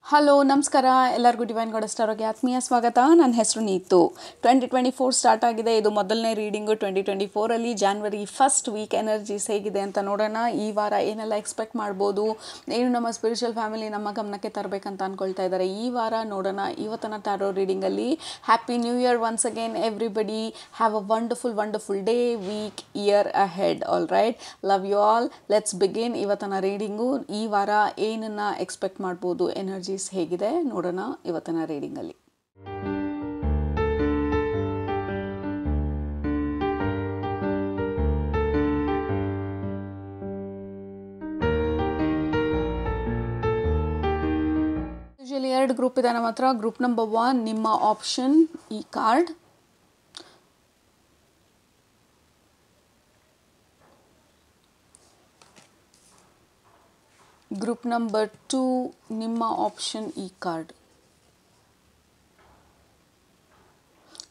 Hello ನಮಸ್ಕಾರ ಎಲ್ಲರಿಗೂ divine goddess ಟಾರೋಗೆ ಆತ್ಮೀಯ ಸ್ವಾಗತ. ನನ್ನ ಹೆಸರು ನೀತು. 2024 ಸ್ಟಾರ್ಟ್ ಆಗಿದೆ. ಇದು ಮೊದಲನೇ ರೀಡಿಂಗು 2024ಅಲ್ಲಿ. ಜಾನ್ವರಿ ಫಸ್ಟ್ ವೀಕ್ ಎನರ್ಜೀಸ್ ಹೇಗಿದೆ ಅಂತ ನೋಡೋಣ. ಈ ವಾರ ಏನೆಲ್ಲ ಎಕ್ಸ್ಪೆಕ್ಟ್ ಮಾಡ್ಬೋದು, ಏನು ನಮ್ಮ ಸ್ಪಿರಿಚುವಲ್ ಫ್ಯಾಮಿಲಿ ನಮ್ಮ ಗಮನಕ್ಕೆ ತರಬೇಕಂತ ಅಂದ್ಕೊಳ್ತಾ ಇದ್ದಾರೆ. ಈ ವಾರ ನೋಡೋಣ ಇವತ್ತಿನ ಟಾರೋ ರೀಡಿಂಗಲ್ಲಿ. Happy new year once again everybody. Have a wonderful day, week, year ahead. All right, love you all. Let's begin ಇವತ್ತಿನ ರೀಡಿಂಗು. ಈ ವಾರ ಏನನ್ನು ಎಕ್ಸ್ಪೆಕ್ಟ್ ಮಾಡ್ಬೋದು, ಎನರ್ಜಿ ಹೇಗಿದೆ ನೋಡೋಣ ಇವತ್ತಿನ ರೀಡಿಂಗ್ ಅಲ್ಲಿ. ಯೂಶಲಿ 2 ಗ್ರೂಪ್ ಇದೆ ನಮ್ಮ ಹತ್ರ. ಗ್ರೂಪ್ ನಂಬರ್ 1 ನಿಮ್ಮ ಆಪ್ಷನ್ ಈ ಕಾರ್ಡ್, ಗ್ರೂಪ್ ನಂಬರ್ 2 ನಿಮ್ಮ ಆಪ್ಷನ್ ಈ ಕಾರ್ಡ್.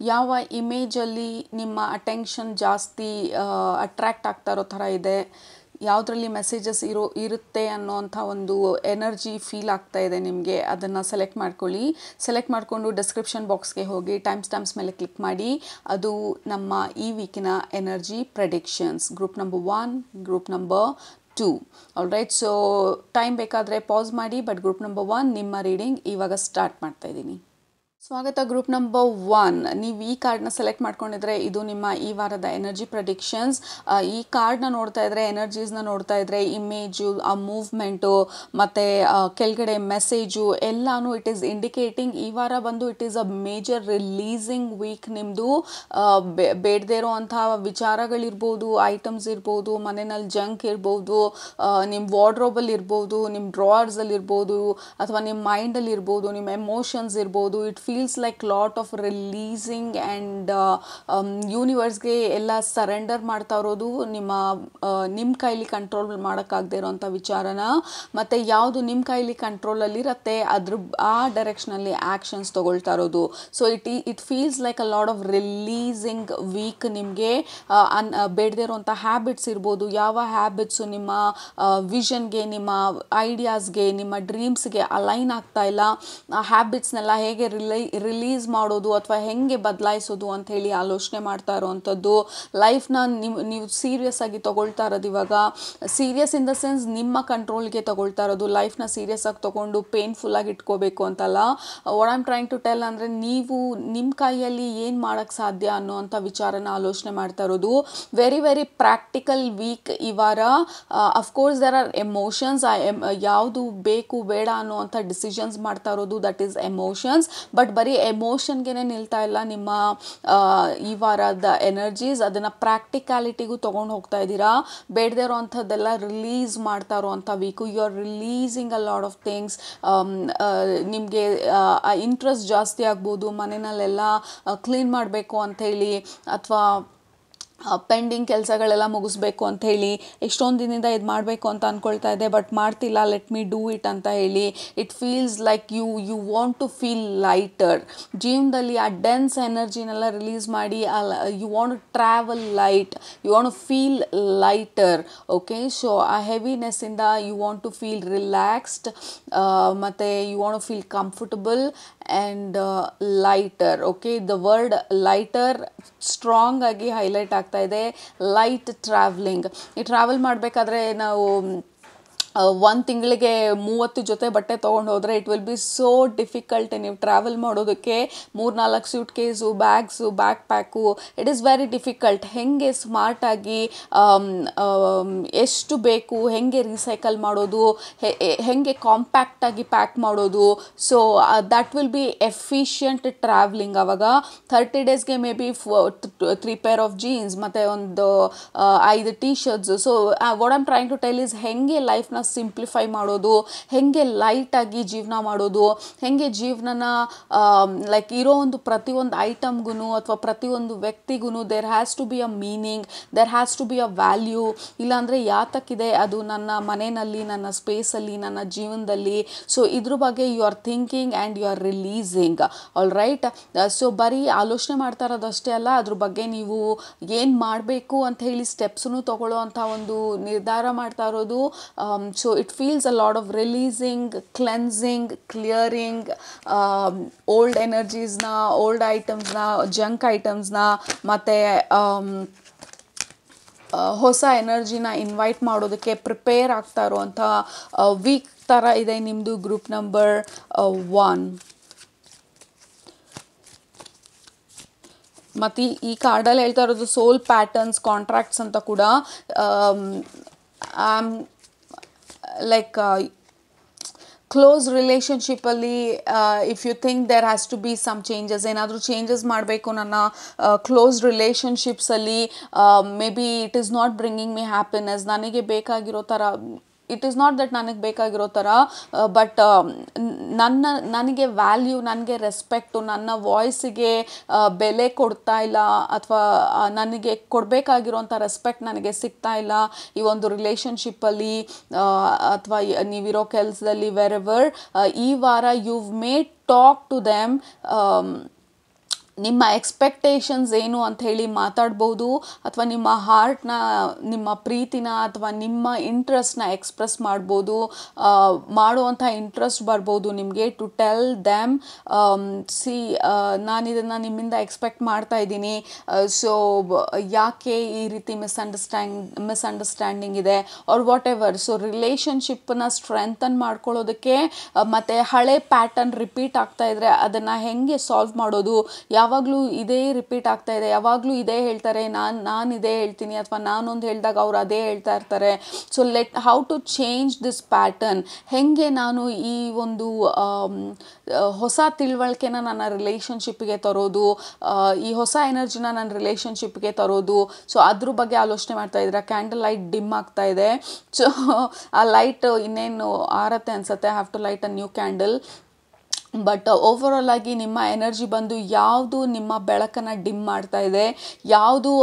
ಯಾವ ಇಮೇಜಲ್ಲಿ ನಿಮ್ಮ ಅಟೆನ್ಷನ್ ಜಾಸ್ತಿ ಅಟ್ರ್ಯಾಕ್ಟ್ ಆಗ್ತಾ ಇರೋ ಥರ ಇದೆ, ಯಾವುದರಲ್ಲಿ ಮೆಸೇಜಸ್ ಇರುತ್ತೆ ಅನ್ನೋಂಥ ಒಂದು ಎನರ್ಜಿ ಫೀಲ್ ಆಗ್ತಾ ಇದೆ ನಿಮಗೆ, ಅದನ್ನು ಸೆಲೆಕ್ಟ್ ಮಾಡ್ಕೊಳ್ಳಿ. ಸೆಲೆಕ್ಟ್ ಮಾಡಿಕೊಂಡು ಡಿಸ್ಕ್ರಿಪ್ಷನ್ ಬಾಕ್ಸ್ಗೆ ಹೋಗಿ ಟೈಮ್ ಸ್ಟ್ಯಾಂಪ್ಸ್ ಮೇಲೆ ಕ್ಲಿಕ್ ಮಾಡಿ. ಅದು ನಮ್ಮ ಈ ವೀಕಿನ energy predictions. Group number 1, group number 2. All right, so time ಬೇಕಾದರೆ ಪಾಸ್ ಮಾಡಿ. ಬಟ್ ಗ್ರೂಪ್ ನಂಬರ್ 1 ನಿಮ್ಮ ರೀಡಿಂಗ್ ಇವಾಗ ಸ್ಟಾರ್ಟ್ ಮಾಡ್ತಾ ಇದ್ದೀನಿ. ಸ್ವಾಗತ. ಗ್ರೂಪ್ ನಂಬರ್ 1, ನೀವು ಈ ಕಾರ್ಡ್ನ ಸೆಲೆಕ್ಟ್ ಮಾಡ್ಕೊಂಡಿದ್ರೆ ಇದು ನಿಮ್ಮ ಈ ವಾರದ ಎನರ್ಜಿ ಪ್ರೆಡಿಕ್ಷನ್ಸ್. ಈ ಕಾರ್ಡ್ನ ನೋಡ್ತಾ ಇದ್ರೆ, ಎನರ್ಜೀಸ್ನ ನೋಡ್ತಾ ಇದ್ರೆ, ಇಮೇಜು, ಆ ಮೂವ್ಮೆಂಟು ಮತ್ತು ಕೆಳಗಡೆ ಮೆಸೇಜು ಎಲ್ಲಾನು ಇಟ್ ಈಸ್ ಇಂಡಿಕೇಟಿಂಗ್ ಈ ವಾರ ಬಂದು it is a major releasing week. ನಿಮ್ಮದು ಬೇಡದೇ ಇರೋವಂಥ ವಿಚಾರಗಳಿರ್ಬೋದು, ಐಟಮ್ಸ್ ಇರ್ಬೋದು, ಮನೆಯಲ್ಲಿ ಜಂಕ್ ಇರ್ಬೋದು, ನಿಮ್ಮ ವಾರ್ಡ್ರೋಬಲ್ಲಿ ಇರ್ಬೋದು, ನಿಮ್ಮ ಡ್ರಾವರ್ಸಲ್ಲಿ ಇರ್ಬೋದು, ಅಥವಾ ನಿಮ್ಮ ಮೈಂಡಲ್ಲಿ ಇರ್ಬೋದು, ನಿಮ್ಮ ಎಮೋಷನ್ಸ್ ಇರ್ಬೋದು. It feels like lot of releasing and ಯೂನಿವರ್ಸ್ಗೆ ಎಲ್ಲ ಸರೆಂಡರ್ ಮಾಡ್ತಾ ಇರೋದು. ನಿಮ್ಮ ಕೈಲಿ ಕಂಟ್ರೋಲ್ ಮಾಡೋಕ್ಕಾಗದೇ ಇರೋವಂಥ ವಿಚಾರನ, ಮತ್ತು ಯಾವುದು ನಿಮ್ಮ ಕೈಲಿ ಕಂಟ್ರೋಲಲ್ಲಿರುತ್ತೆ ಆ ಡೈರೆಕ್ಷನಲ್ಲಿ ಆ್ಯಕ್ಷನ್ಸ್ ತೊಗೊಳ್ತಾ ಇರೋದು. So it feels like a lot of releasing week. ನಿಮಗೆ ಬೇಡದೇ ಇರೋವಂಥ ಹ್ಯಾಬಿಟ್ಸ್ ಇರ್ಬೋದು. ಯಾವ ಹ್ಯಾಬಿಟ್ಸು ನಿಮ್ಮ ವಿಷನ್ಗೆ, ನಿಮ್ಮ ಐಡಿಯಾಸ್ಗೆ, ನಿಮ್ಮ ಡ್ರೀಮ್ಸ್ಗೆ ಅಲೈನ್ ಆಗ್ತಾ ಇಲ್ಲ, ಆ ಹ್ಯಾಬಿಟ್ಸ್ನೆಲ್ಲ ಹೇಗೆ ರಿಲೀಸ್ ಮಾಡೋದು ಅಥವಾ ಹೆಂಗೆ ಬದಲಾಯಿಸೋದು ಅಂಥೇಳಿ ಆಲೋಚನೆ ಮಾಡ್ತಾ ಇರೋವಂಥದ್ದು. ಲೈಫ್ನ ನೀವು ಸೀರಿಯಸ್ ಆಗಿ ತೊಗೊಳ್ತಾ ಇರೋದು. ಇವಾಗ ಸೀರಿಯಸ್ ಇನ್ ದ ಸೆನ್ಸ್ ನಿಮ್ಮ ಕಂಟ್ರೋಲ್ಗೆ ತೊಗೊಳ್ತಾ ಇರೋದು. ಲೈಫ್ನ ಸೀರಿಯಸ್ ಆಗಿ ತೊಗೊಂಡು ಪೇನ್ಫುಲ್ಲಾಗಿ ಇಟ್ಕೋಬೇಕು ಅಂತಲ್ಲ. What I'm trying to tell ಅಂದರೆ, ನೀವು ನಿಮ್ಮ ಕೈಯಲ್ಲಿ ಏನು ಮಾಡೋಕ್ಕೆ ಸಾಧ್ಯ ಅನ್ನೋವಂಥ ವಿಚಾರನ ಆಲೋಚನೆ ಮಾಡ್ತಾ ಇರೋದು. ವೆರಿ ವೆರಿ ಪ್ರಾಕ್ಟಿಕಲ್ ವೀಕ್ ಈ ವಾರ. Of course there are emotions. ಯಾವುದು ಬೇಕು ಬೇಡ ಅನ್ನೋವಂಥ ಡಿಸಿಷನ್ಸ್ ಮಾಡ್ತಾ ಇರೋದು, ದಟ್ ಈಸ್ ಎಮೋಷನ್ಸ್. ಬಟ್ ಬರೀ ಎಮೋಷನ್ಗೆ ನಿಲ್ತಾ ಇಲ್ಲ ನಿಮ್ಮ ಈ ವಾರದ ಎನರ್ಜೀಸ್. ಅದನ್ನು ಪ್ರಾಕ್ಟಿಕ್ಯಾಲಿಟಿಗೂ ತೊಗೊಂಡು ಹೋಗ್ತಾ ಇದ್ದೀರಾ. ಬೇಡದೇ ಇರೋವಂಥದ್ದೆಲ್ಲ ರಿಲೀಸ್ ಮಾಡ್ತಾ ಇರೋವಂಥ week. You are releasing a lot of things. ನಿಮಗೆ ಇಂಟ್ರೆಸ್ಟ್ ಜಾಸ್ತಿ ಆಗ್ಬೋದು. ಮನೆಯಲ್ಲೆಲ್ಲ ಕ್ಲೀನ್ ಮಾಡಬೇಕು ಅಂಥೇಳಿ, ಅಥವಾ ಪೆಂಡಿಂಗ್ ಕೆಲಸಗಳೆಲ್ಲ ಮುಗಿಸ್ಬೇಕು ಅಂತ ಹೇಳಿ ಎಷ್ಟೊಂದು ದಿನದಿಂದ ಇದು ಮಾಡಬೇಕು ಅಂತ ಅಂದ್ಕೊಳ್ತಾ ಇದ್ದೆ, ಬಟ್ ಮಾಡ್ತಿಲ್ಲ, ಲೆಟ್ ಮೀ ಡೂ ಇಟ್ ಅಂತ ಹೇಳಿ. It feels like you want to feel lighter. ಜೀವನದಲ್ಲಿ ಆ ಡೆನ್ಸ್ ಎನರ್ಜಿನೆಲ್ಲ ರಿಲೀಸ್ ಮಾಡಿ, you want to travel light, you want to feel lighter. Okay, so ಆ ಹೆವಿನೆಸ್ಸಿಂದ you want to feel relaxed, ಮತ್ತು you want to feel comfortable and lighter. Okay, the word lighter strong ಆಗಿ highlight ಆಗ್ತಾ ಇದೆ. Light travelling. ಈ travel ಮಾಡಬೇಕಾದ್ರೆ ನಾವು 1 ತಿಂಗಳಿಗೆ 30 ಜೊತೆ ಬಟ್ಟೆ ತೊಗೊಂಡು ಹೋದರೆ it will be so difficult. ನೀವು ಟ್ರಾವೆಲ್ ಮಾಡೋದಕ್ಕೆ 3-4 suitcase, bags, backpack, it is very difficult. ಹೆಂಗೆ ಸ್ಮಾರ್ಟಾಗಿ ಎಷ್ಟು ಬೇಕು ಹೆಂಗೆ ರೀಸೈಕಲ್ ಮಾಡೋದು, ಹೆಂಗೆ ಕಾಂಪ್ಯಾಕ್ಟಾಗಿ ಪ್ಯಾಕ್ ಮಾಡೋದು. So that will be efficient travelling. ಆವಾಗ 30 ಡೇಸ್ಗೆ maybe 3 pair of jeans ಮತ್ತು ಒಂದು 5 T shirts. So what I'm trying to tell is ಹೆಂಗೆ ಲೈಫ್ನ ಸಿಂಪ್ಲಿಫೈ ಮಾಡೋದು, ಹೆಂಗೆ ಲೈಟಾಗಿ ಜೀವನ ಮಾಡೋದು, ಹೆಂಗೆ ಜೀವನನ ಲೈಕ್ ಇರೋ ಒಂದು ಪ್ರತಿಯೊಂದು ಐಟಮ್ಗೂ ಅಥವಾ ಪ್ರತಿಯೊಂದು ವ್ಯಕ್ತಿಗೂ there has to be a meaning, there has to be a value. ಇಲ್ಲಾಂದರೆ ಯಾತಕ್ಕಿದೆ ಅದು ನನ್ನ ಮನೆಯಲ್ಲಿ, ನನ್ನ ಸ್ಪೇಸಲ್ಲಿ, ನನ್ನ ಜೀವನದಲ್ಲಿ. ಸೊ ಇದ್ರ ಬಗ್ಗೆ you are thinking and you are releasing. All right, so ಬರೀ ಆಲೋಚನೆ ಮಾಡ್ತಾ ಇರೋದಷ್ಟೇ ಅಲ್ಲ, ಅದ್ರ ಬಗ್ಗೆ ನೀವು ಏನು ಮಾಡಬೇಕು ಅಂತ ಹೇಳಿ ಸ್ಟೆಪ್ಸನ್ನು ತಗೊಳ್ಳೋ ಅಂಥ ಒಂದು ನಿರ್ಧಾರ ಮಾಡ್ತಾ ಇರೋದು. So it feels a lot of releasing, cleansing, clearing, old ಎನರ್ಜೀಸ್ನ, ಓಲ್ಡ್ ಐಟಮ್ಸ್ನ, ಜಂಕ್ ಐಟಮ್ಸ್ನ, ಮತ್ತು ಹೊಸ ಎನರ್ಜಿನ ಇನ್ವೈಟ್ ಮಾಡೋದಕ್ಕೆ ಪ್ರಿಪೇರ್ ಆಗ್ತಾ ಇರುವಂಥ ವೀಕ್ ಥರ ಇದೆ ನಿಮ್ಮದು ಗ್ರೂಪ್ ನಂಬರ್ 1. ಮತ್ತು ಈ ಕಾರ್ಡಲ್ಲಿ ಹೇಳ್ತಾ ಇರೋದು ಸೋಲ್ ಪ್ಯಾಟರ್ನ್ಸ್, ಕಾಂಟ್ರಾಕ್ಟ್ಸ್ ಅಂತ ಕೂಡ. ಲೈಕ್ ಕ್ಲೋಸ್ ರಿಲೇಷನ್ಶಿಪ್ಪಲ್ಲಿ if you think there has to be some changes, ಏನಾದರೂ ಚೇಂಜಸ್ ಮಾಡಬೇಕು ನನ್ನ ಕ್ಲೋಸ್ ರಿಲೇಷನ್ಶಿಪ್ಸಲ್ಲಿ, maybe it is not bringing me happiness, ನನಗೆ ಬೇಕಾಗಿರೋ ಥರ, ಇಟ್ ಈಸ್ ನಾಟ್ ದಟ್ ನನಗೆ ಬೇಕಾಗಿರೋ ಥರ, ಬಟ್ ನನಗೆ ವ್ಯಾಲ್ಯೂ, ನನಗೆ ರೆಸ್ಪೆಕ್ಟು, ನನ್ನ ವಾಯ್ಸಿಗೆ ಬೆಲೆ ಕೊಡ್ತಾ ಇಲ್ಲ, ಅಥವಾ ನನಗೆ ಕೊಡಬೇಕಾಗಿರೋಂಥ ರೆಸ್ಪೆಕ್ಟ್ ನನಗೆ ಸಿಗ್ತಾ ಇಲ್ಲ ಈ ಒಂದು ರಿಲೇಷನ್ಶಿಪ್ಪಲ್ಲಿ, ಅಥವಾ ನೀವಿರೋ ಕೆಲಸದಲ್ಲಿ, ವೆರೆವರ್. ಈ ವಾರ you've made talk to them, ನಿಮ್ಮ ಎಕ್ಸ್ಪೆಕ್ಟೇಷನ್ಸ್ ಏನು ಅಂತ ಹೇಳಿ ಮಾತಾಡ್ಬೋದು, ಅಥವಾ ನಿಮ್ಮ ಹಾರ್ಟ್ನ, ನಿಮ್ಮ ಪ್ರೀತಿನ, ಅಥವಾ ನಿಮ್ಮ ಇಂಟ್ರೆಸ್ಟ್ನ ಎಕ್ಸ್ಪ್ರೆಸ್ ಮಾಡ್ಬೋದು. ಮಾಡುವಂಥ ಇಂಟ್ರೆಸ್ಟ್ ಬರ್ಬೋದು ನಿಮಗೆ ಟು ಟೆಲ್ ದ್ಯಾಮ್, ನಾನು ಇದನ್ನು ನಿಮ್ಮಿಂದ ಎಕ್ಸ್ಪೆಕ್ಟ್ ಮಾಡ್ತಾ ಇದ್ದೀನಿ, ಸೊ ಯಾಕೆ ಈ ರೀತಿ ಮಿಸ್ಅಂಡರ್ಸ್ಟ್ಯಾಂಡಿಂಗ್ ಇದೆ ಆರ್ ವಾಟ್ ಎವರ್. ಸೊ ರಿಲೇಷನ್ಶಿಪ್ಪನ್ನ ಸ್ಟ್ರೆಂಥನ್ ಮಾಡ್ಕೊಳ್ಳೋದಕ್ಕೆ, ಮತ್ತು ಹಳೆ ಪ್ಯಾಟರ್ನ್ ರಿಪೀಟ್ ಆಗ್ತಾ ಇದ್ರೆ ಅದನ್ನು ಹೆಂಗೆ ಸಾಲ್ವ್ ಮಾಡೋದು, ಯಾವಾಗಲೂ ಇದೇ ರಿಪೀಟ್ ಆಗ್ತಾ ಇದೆ, ಯಾವಾಗಲೂ ಇದೇ ಹೇಳ್ತಾರೆ, ನಾನು ಇದೇ ಹೇಳ್ತೀನಿ, ಅಥವಾ ನಾನೊಂದು ಹೇಳಿದಾಗ ಅವ್ರು ಅದೇ ಹೇಳ್ತಾ ಇರ್ತಾರೆ. So how to change this pattern, ಹೆಂಗೆ ನಾನು ಈ ಒಂದು ಹೊಸ ತಿಳುವಳಿಕೆನ ನನ್ನ ರಿಲೇಷನ್ಶಿಪ್ಗೆ ತರೋದು, ಈ ಹೊಸ ಎನರ್ಜಿನ ನನ್ನ ರಿಲೇಷನ್ಶಿಪ್ಗೆ ತರೋದು. ಸೊ ಅದ್ರ ಬಗ್ಗೆ ಆಲೋಚನೆ ಮಾಡ್ತಾ ಇದ್ದೀರಾ. ಕ್ಯಾಂಡಲ್ ಲೈಟ್ ಡಿಮ್ ಆಗ್ತಾ ಇದೆ, ಸೊ ಆ ಲೈಟ್ ಇನ್ನೇನು ಆರತ್ತೆ ಅನಿಸುತ್ತೆ. Have to light a new candle. But overall ಆಗಿ ನಿಮ್ಮ ಎನರ್ಜಿ ಬಂದು ಯಾವುದು ನಿಮ್ಮ ಬೆಳಕನ್ನು ಡಿಮ್ ಮಾಡ್ತಾ ಇದೆ, ಯಾವುದು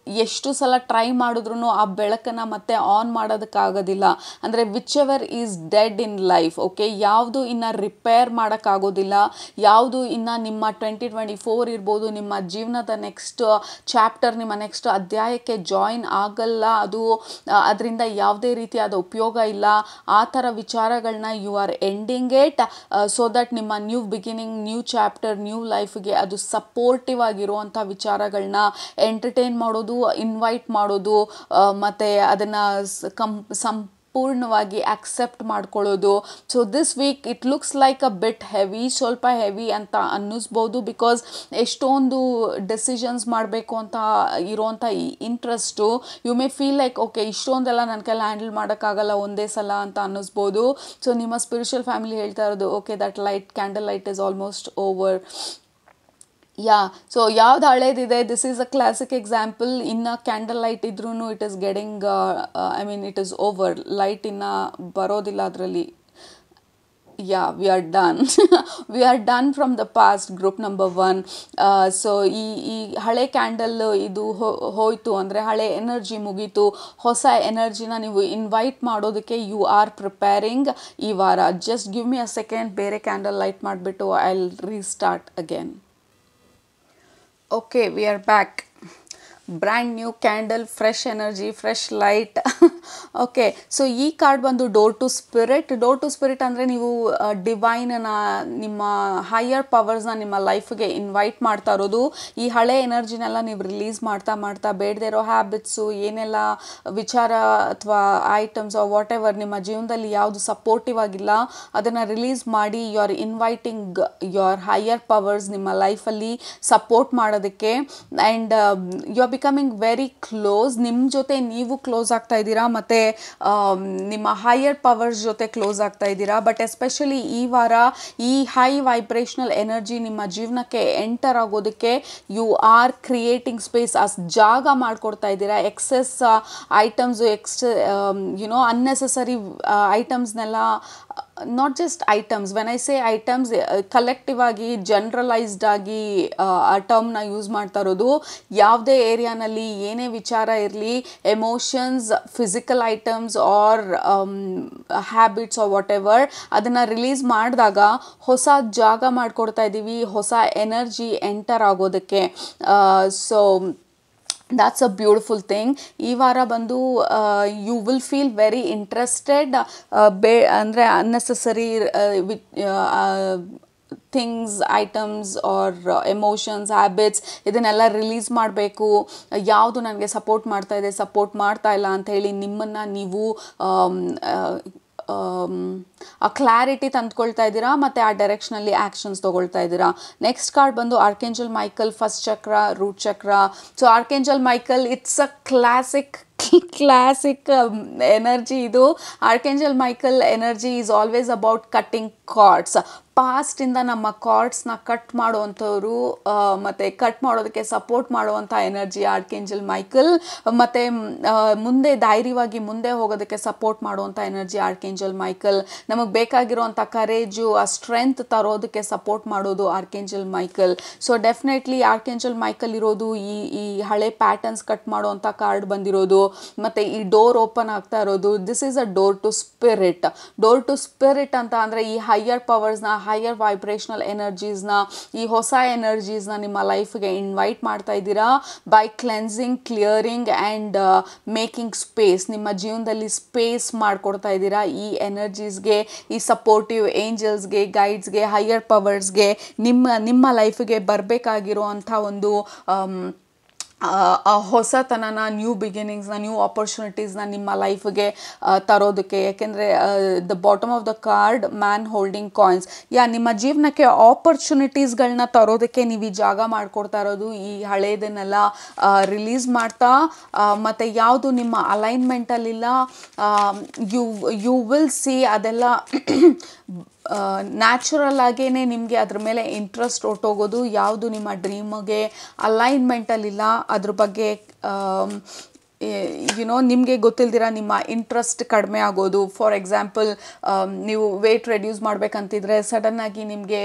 ಎಷ್ಟು ಸಲ ಟ್ರೈ ಮಾಡಿದ್ರೂ ಆ ಬೆಳಕನ್ನು ಮತ್ತೆ ಆನ್ ಮಾಡೋದಕ್ಕಾಗೋದಿಲ್ಲ. ಅಂದರೆ which ever is dead in life, okay, ಯಾವುದು ಇನ್ನು ರಿಪೇರ್ ಮಾಡೋಕ್ಕಾಗೋದಿಲ್ಲ, ಯಾವುದು ಇನ್ನು ನಿಮ್ಮ 2024 ಇರ್ಬೋದು, ನಿಮ್ಮ ಜೀವನದ ನೆಕ್ಸ್ಟ್ ಚಾಪ್ಟರ್, ನಿಮ್ಮ ನೆಕ್ಸ್ಟ್ ಅಧ್ಯಾಯಕ್ಕೆ ಜಾಯಿನ್ ಆಗಲ್ಲ, ಅದು ಅದರಿಂದ ಯಾವುದೇ ರೀತಿಯಾದ ಉಪಯೋಗ ಇಲ್ಲ, ಆ ಥರ ವಿಚಾರಗಳನ್ನ you are ending it, so that ನಿಮ್ಮ new beginning, new chapter, new ಲೈಫ್ಗೆ ಅದು ಸಪೋರ್ಟಿವ್ ಆಗಿರುವಂಥ ವಿಚಾರಗಳನ್ನ ಎಂಟರ್ಟೈನ್ ಮಾಡೋದು, ಇನ್ವೈಟ್ ಮಾಡೋದು, ಮತ್ತು ಅದನ್ನು ಸಂಪೂರ್ಣವಾಗಿ ಆಕ್ಸೆಪ್ಟ್ ಮಾಡ್ಕೊಳ್ಳೋದು. So this week it looks like a bit heavy, ಸ್ವಲ್ಪ ಹೆವಿ ಅಂತ ಅನ್ನಿಸ್ಬೋದು, ಬಿಕಾಸ್ ಎಷ್ಟೊಂದು ಡೆಸಿಷನ್ಸ್ ಮಾಡಬೇಕು ಅಂತ ಇರೋವಂಥ ಈ interest, you may feel like okay ಇಷ್ಟೊಂದೆಲ್ಲ ನನ್ನ ಕೈಲಿ ಹ್ಯಾಂಡಲ್ ಮಾಡೋಕ್ಕಾಗಲ್ಲ ಒಂದೇ ಸಲ ಅಂತ ಅನ್ನಿಸ್ಬೋದು. ಸೊ ನಿಮ್ಮ ಸ್ಪಿರಿಚುವಲ್ ಫ್ಯಾಮಿಲಿ ಹೇಳ್ತಾ ಇರೋದು okay that light, candle light is almost over. So ಯಾವ್ದು ಹಳೇದಿದೆ, this is a classic example. ಇನ್ನು ಕ್ಯಾಂಡಲ್ ಲೈಟ್ ಇದ್ರೂ it is getting, it is over, light ಇನ್ನು ಬರೋದಿಲ್ಲ ಅದರಲ್ಲಿ. we are done. We are done from the past, group number 1. So ಈ ಹಳೆ candle ಇದು ಹೋಯಿತು ಅಂದರೆ ಹಳೆ ಎನರ್ಜಿ ಮುಗೀತು. ಹೊಸ ಎನರ್ಜಿನ ನೀವು ಇನ್ವೈಟ್ ಮಾಡೋದಕ್ಕೆ ಯು ಆರ್ ಪ್ರಿಪೇರಿಂಗ್ ಈ ವಾರ. Just give me a second, ಬೇರೆ ಕ್ಯಾಂಡಲ್ ಲೈಟ್ ಮಾಡಿಬಿಟ್ಟು I will restart again. Okay, we are back. Brand new candle, fresh energy, fresh light. Okay, so ಈ ಕಾರ್ಡ್ ಬಂದು door to spirit. Door to spirit ಅಂದರೆ ನೀವು ಡಿವೈನನ್ನ, ನಿಮ್ಮ higher ಪವರ್ಸ್ನ ನಿಮ್ಮ ಲೈಫ್ಗೆ invite ಮಾಡ್ತಾ ಇರೋದು. ಈ ಹಳೆ ಎನರ್ಜಿನೆಲ್ಲ ನೀವು ರಿಲೀಸ್ ಮಾಡ್ತಾ ಬೇಡದೇ ಇರೋ ಹ್ಯಾಬಿಟ್ಸು, ಏನೆಲ್ಲ ವಿಚಾರ ಅಥವಾ ಐಟಮ್ಸ್ ವಾಟ್ ಎವರ್ ನಿಮ್ಮ ಜೀವನದಲ್ಲಿ ಯಾವುದು ಸಪೋರ್ಟಿವ್ ಆಗಿಲ್ಲ ಅದನ್ನು ರಿಲೀಸ್ ಮಾಡಿ you are inviting your higher powers ನಿಮ್ಮ ಲೈಫಲ್ಲಿ ಸಪೋರ್ಟ್ ಮಾಡೋದಕ್ಕೆ. And you are becoming very close, ನಿಮ್ಮ ಜೊತೆ ನೀವು ಕ್ಲೋಸ್ ಆಗ್ತಾ ಇದ್ದೀರಾ, ಮತ್ತು ನಿಮ್ಮ ಹೈಯರ್ ಪವರ್ಸ್ ಜೊತೆ ಕ್ಲೋಸ್ ಆಗ್ತಾ ಇದ್ದೀರಾ. ಬಟ್ ಎಸ್ಪೆಷಲಿ ಈ ವಾರ ಈ ಹೈ ವೈಬ್ರೇಷನಲ್ ಎನರ್ಜಿ ನಿಮ್ಮ ಜೀವನಕ್ಕೆ ಎಂಟರ್ ಆಗೋದಕ್ಕೆ ಯು ಆರ್ ಕ್ರಿಯೇಟಿಂಗ್ ಸ್ಪೇಸ್, ಜಾಗ ಮಾಡಿಕೊಡ್ತಾ ಇದ್ದೀರಾ. ಎಕ್ಸೆಸ್ ಐಟಮ್ಸು, ಅನ್ನೆಸೆಸರಿ ಐಟಮ್ಸ್ನೆಲ್ಲ, not just items, when I say items collective ಆಗಿ ಜನರಲೈಸ್ಡ್ ಆಗಿ ಆ ಟರ್ಮ್ನ ಯೂಸ್ ಮಾಡ್ತಾ ಇರೋದು. ಯಾವುದೇ ಏರಿಯಾನಲ್ಲಿ ಏನೇ ವಿಚಾರ ಇರಲಿ, emotions, physical items or habits or whatever, ಅದನ್ನು ರಿಲೀಸ್ ಮಾಡಿದಾಗ ಹೊಸ ಜಾಗ ಮಾಡಿಕೊಡ್ತಾ ಇದ್ದೀವಿ, ಹೊಸ ಎನರ್ಜಿ ಎಂಟರ್ ಆಗೋದಕ್ಕೆ. So that's a beautiful thing. ಈ ವಾರ ಬಂದು you will feel very interested, ಅಂದರೆ unnecessary things, items or emotions, habits ಇದನ್ನೆಲ್ಲ ರಿಲೀಸ್ ಮಾಡಬೇಕು. ಯಾವುದು ನನಗೆ ಸಪೋರ್ಟ್ ಮಾಡ್ತಾ ಇದೆ, ಸಪೋರ್ಟ್ ಮಾಡ್ತಾ ಇಲ್ಲ ಅಂತ ಹೇಳಿ ನಿಮ್ಮನ್ನು ನೀವು ಆ ಕ್ಲಾರಿಟಿ ತಂದ್ಕೊಳ್ತಾ ಇದ್ದೀರಾ ಮತ್ತು ಆ ಡೈರೆಕ್ಷನಲ್ಲಿ ಆ್ಯಕ್ಷನ್ಸ್ ತೊಗೊಳ್ತಾ ಇದ್ದೀರಾ. ನೆಕ್ಸ್ಟ್ ಕಾರ್ಡ್ ಬಂದು archangel Michael, first chakra, root chakra. So archangel Michael it's a classic energy ಇದು. Archangel Michael energy is always about cutting cords. ಪಾಸ್ಟಿಂದ ನಮ್ಮ ಕಾರ್ಡ್ಸ್ನ ಕಟ್ ಮಾಡುವಂಥವ್ರು ಮತ್ತು ಕಟ್ ಮಾಡೋದಕ್ಕೆ ಸಪೋರ್ಟ್ ಮಾಡುವಂಥ ಎನರ್ಜಿ ಆರ್ಕೇಂಜಲ್ ಮೈಕಲ್. ಮತ್ತು ಮುಂದೆ ಧೈರ್ಯವಾಗಿ ಮುಂದೆ ಹೋಗೋದಕ್ಕೆ ಸಪೋರ್ಟ್ ಮಾಡುವಂಥ ಎನರ್ಜಿ ಆರ್ಕೇಂಜಲ್ ಮೈಕಲ್. ನಮಗೆ ಬೇಕಾಗಿರುವಂಥ ಕರೇಜು, ಆ ಸ್ಟ್ರೆಂತ್ ತರೋದಕ್ಕೆ ಸಪೋರ್ಟ್ ಮಾಡೋದು ಆರ್ಕೇಂಜಲ್ ಮೈಕಲ್. ಸೊ ಡೆಫಿನೆಟ್ಲಿ ಆರ್ಕೇಂಜಲ್ ಮೈಕಲ್ ಇರೋದು ಈ ಹಳೆ ಪ್ಯಾಟರ್ನ್ಸ್ ಕಟ್ ಮಾಡುವಂಥ ಕಾರ್ಡ್ ಬಂದಿರೋದು, ಮತ್ತು ಈ ಡೋರ್ ಓಪನ್ ಆಗ್ತಾ ಇರೋದು. This is a door to spirit. Door to spirit ಅಂತ ಅಂದರೆ ಈ ಹೈಯರ್ ಪವರ್ಸ್ನ, ಹೈಯರ್ ವೈಬ್ರೇಷನಲ್ ಎನರ್ಜೀಸ್ನ, ಈ ಹೊಸ ಎನರ್ಜೀಸ್ನ ನಿಮ್ಮ ಲೈಫ್ಗೆ ಇನ್ವೈಟ್ ಮಾಡ್ತಾ ಇದ್ದೀರಾ by cleansing, clearing and making space. ನಿಮ್ಮ ಜೀವನದಲ್ಲಿ ಸ್ಪೇಸ್ ಮಾಡಿಕೊಡ್ತಾ ಇದ್ದೀರಾ ಈ ಎನರ್ಜೀಸ್ಗೆ, ಈ ಸಪೋರ್ಟಿವ್ ಏಂಜಲ್ಸ್ಗೆ, ಗೈಡ್ಸ್ಗೆ, ಹೈಯರ್ ಪವರ್ಸ್ಗೆ. ನಿಮ್ಮ ಲೈಫ್ಗೆ ಬರಬೇಕಾಗಿರುವಂಥ ಒಂದು ಹೊಸತನನ, ನ್ಯೂ ಬಿಗಿನಿಂಗ್ಸ್ನ, ನ್ಯೂ ಆಪರ್ಚುನಿಟೀಸ್ನ ನಿಮ್ಮ ಲೈಫ್ಗೆ ತರೋದಕ್ಕೆ. ಯಾಕೆಂದರೆ the bottom of the card, man holding coins. ನಿಮ್ಮ ಜೀವನಕ್ಕೆ ಆಪರ್ಚುನಿಟೀಸ್ಗಳನ್ನ ತರೋದಕ್ಕೆ ನೀವು ಈ ಜಾಗ ಮಾಡಿಕೊಡ್ತಾ ಇರೋದು. ಈ ಹಳೇದನ್ನೆಲ್ಲ ರಿಲೀಸ್ ಮಾಡ್ತಾ, ಮತ್ತು ಯಾವುದು ನಿಮ್ಮ ಅಲೈನ್ಮೆಂಟಲ್ಲಿಲ್ಲ ಯು ವಿಲ್ ಸಿ ಅದೆಲ್ಲ ನ್ಯಾಚುರಲ್ ಆಗೇ ನಿಮಗೆ ಅದ್ರ ಮೇಲೆ ಇಂಟ್ರೆಸ್ಟ್ ಹೊರ್ಟೋಗೋದು. ಯಾವುದು ನಿಮ್ಮ ಡ್ರೀಮ್ಗೆ ಅಲೈನ್ಮೆಂಟಲ್ಲಿಲ್ಲ ಅದ್ರ ಬಗ್ಗೆ ನಿಮಗೆ ಗೊತ್ತಿಲ್ದಿರ ನಿಮ್ಮ ಇಂಟ್ರೆಸ್ಟ್ ಕಡಿಮೆ ಆಗೋದು. ಫಾರ್ ಎಕ್ಸಾಂಪಲ್, ನೀವು ವೆಯ್ಟ್ ರೆಡ್ಯೂಸ್ ಮಾಡಬೇಕಂತಿದ್ರೆ ಸಡನ್ನಾಗಿ ನಿಮಗೆ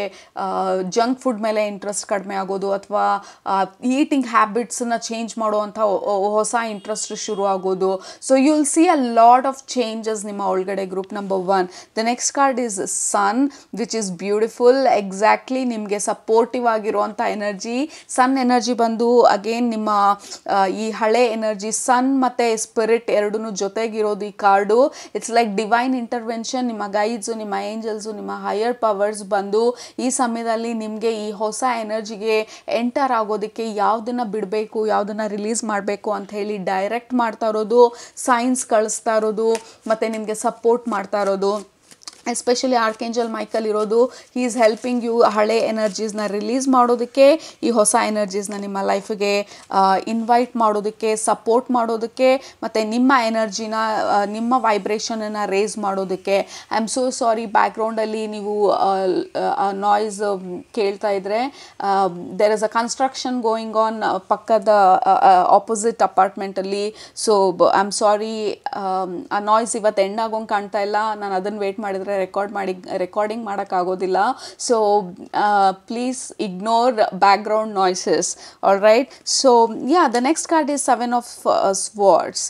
ಜಂಕ್ ಫುಡ್ ಮೇಲೆ ಇಂಟ್ರೆಸ್ಟ್ ಕಡಿಮೆ ಆಗೋದು, ಅಥವಾ ಈಟಿಂಗ್ ಹ್ಯಾಬಿಟ್ಸನ್ನ ಚೇಂಜ್ ಮಾಡುವಂಥ ಹೊಸ ಇಂಟ್ರೆಸ್ಟ್ ಶುರು ಆಗೋದು. So you will see a lot of changes ನಿಮ್ಮ ಒಳಗಡೆ. Group number 1. The next card is sun, which is beautiful. Exactly ನಿಮಗೆ ಸಪೋರ್ಟಿವ್ ಆಗಿರುವಂಥ ಎನರ್ಜಿ. ಸನ್ ಎನರ್ಜಿ ಬಂದು ಅಗೇನ್ ನಿಮ್ಮ ಈ ಹಳೆ ಎನರ್ಜಿ, ಸನ್ ಮತ್ತು ಸ್ಪಿರಿಟ್ ಎರಡೂ ಜೊತೆಗಿರೋದು ಈ card. It's like divine intervention. ನಿಮ್ಮ ಗೈಡ್ಸು, ನಿಮ್ಮ ಏಂಜಲ್ಸು, ನಿಮ್ಮ ಹೈಯರ್ ಪವರ್ಸ್ ಬಂದು ಈ ಸಮಯದಲ್ಲಿ ನಿಮಗೆ ಈ ಹೊಸ ಎನರ್ಜಿಗೆ ಎಂಟರ್ ಆಗೋದಕ್ಕೆ ಯಾವುದನ್ನು ಬಿಡಬೇಕು, ಯಾವುದನ್ನು ರಿಲೀಸ್ ಮಾಡಬೇಕು ಅಂತ ಹೇಳಿ ಡೈರೆಕ್ಟ್ ಮಾಡ್ತಾ ಇರೋದು, ಸೈನ್ಸ್ ಕಳಿಸ್ತಾ ಇರೋದು, ಮತ್ತು ನಿಮಗೆ ಸಪೋರ್ಟ್ ಮಾಡ್ತಾ ಇರೋದು. ಎಸ್ಪೆಷಲಿ ಆರ್ಕೇಂಜಲ್ ಮೈಕಲ್ ಇರೋದು, ಹಿ ಈಸ್ ಹೆಲ್ಪಿಂಗ್ ಯು ಹಳೆ ಎನರ್ಜೀಸ್ನ ರಿಲೀಸ್ ಮಾಡೋದಕ್ಕೆ, ಈ ಹೊಸ ಎನರ್ಜೀಸ್ನ ನಿಮ್ಮ ಲೈಫಿಗೆ ಇನ್ವೈಟ್ ಮಾಡೋದಕ್ಕೆ, ಸಪೋರ್ಟ್ ಮಾಡೋದಕ್ಕೆ, ಮತ್ತು ನಿಮ್ಮ ಎನರ್ಜಿನ, ನಿಮ್ಮ ವೈಬ್ರೇಷನನ್ನು ರೇಸ್ ಮಾಡೋದಕ್ಕೆ. ಐ ಆಮ್ ಸೋ ಸಾರಿ, ಬ್ಯಾಕ್ಗ್ರೌಂಡಲ್ಲಿ ನೀವು ನಾಯ್ಸ್ ಕೇಳ್ತಾ ಇದ್ದರೆ, there is a construction going on ಪಕ್ಕದ ಆಪೋಸಿಟ್ ಅಪಾರ್ಟ್ಮೆಂಟಲ್ಲಿ. ಸೊ ಐ ಆಮ್ ಸಾರಿ, ಆ ನಾಯ್ಸ್ ಇವತ್ತು ಎಂಡ್ ಆಗೋಂಗೆ ಕಾಣ್ತಾ ಇಲ್ಲ. ನಾನು ಅದನ್ನು ವೇಟ್ ಮಾಡಿದರೆ ರೆಕಾರ್ಡಿಂಗ್ ಮಾಡೋಕ್ಕಾಗೋದಿಲ್ಲ. So please ignore background noises. All right. So the next card is 7 of Swords.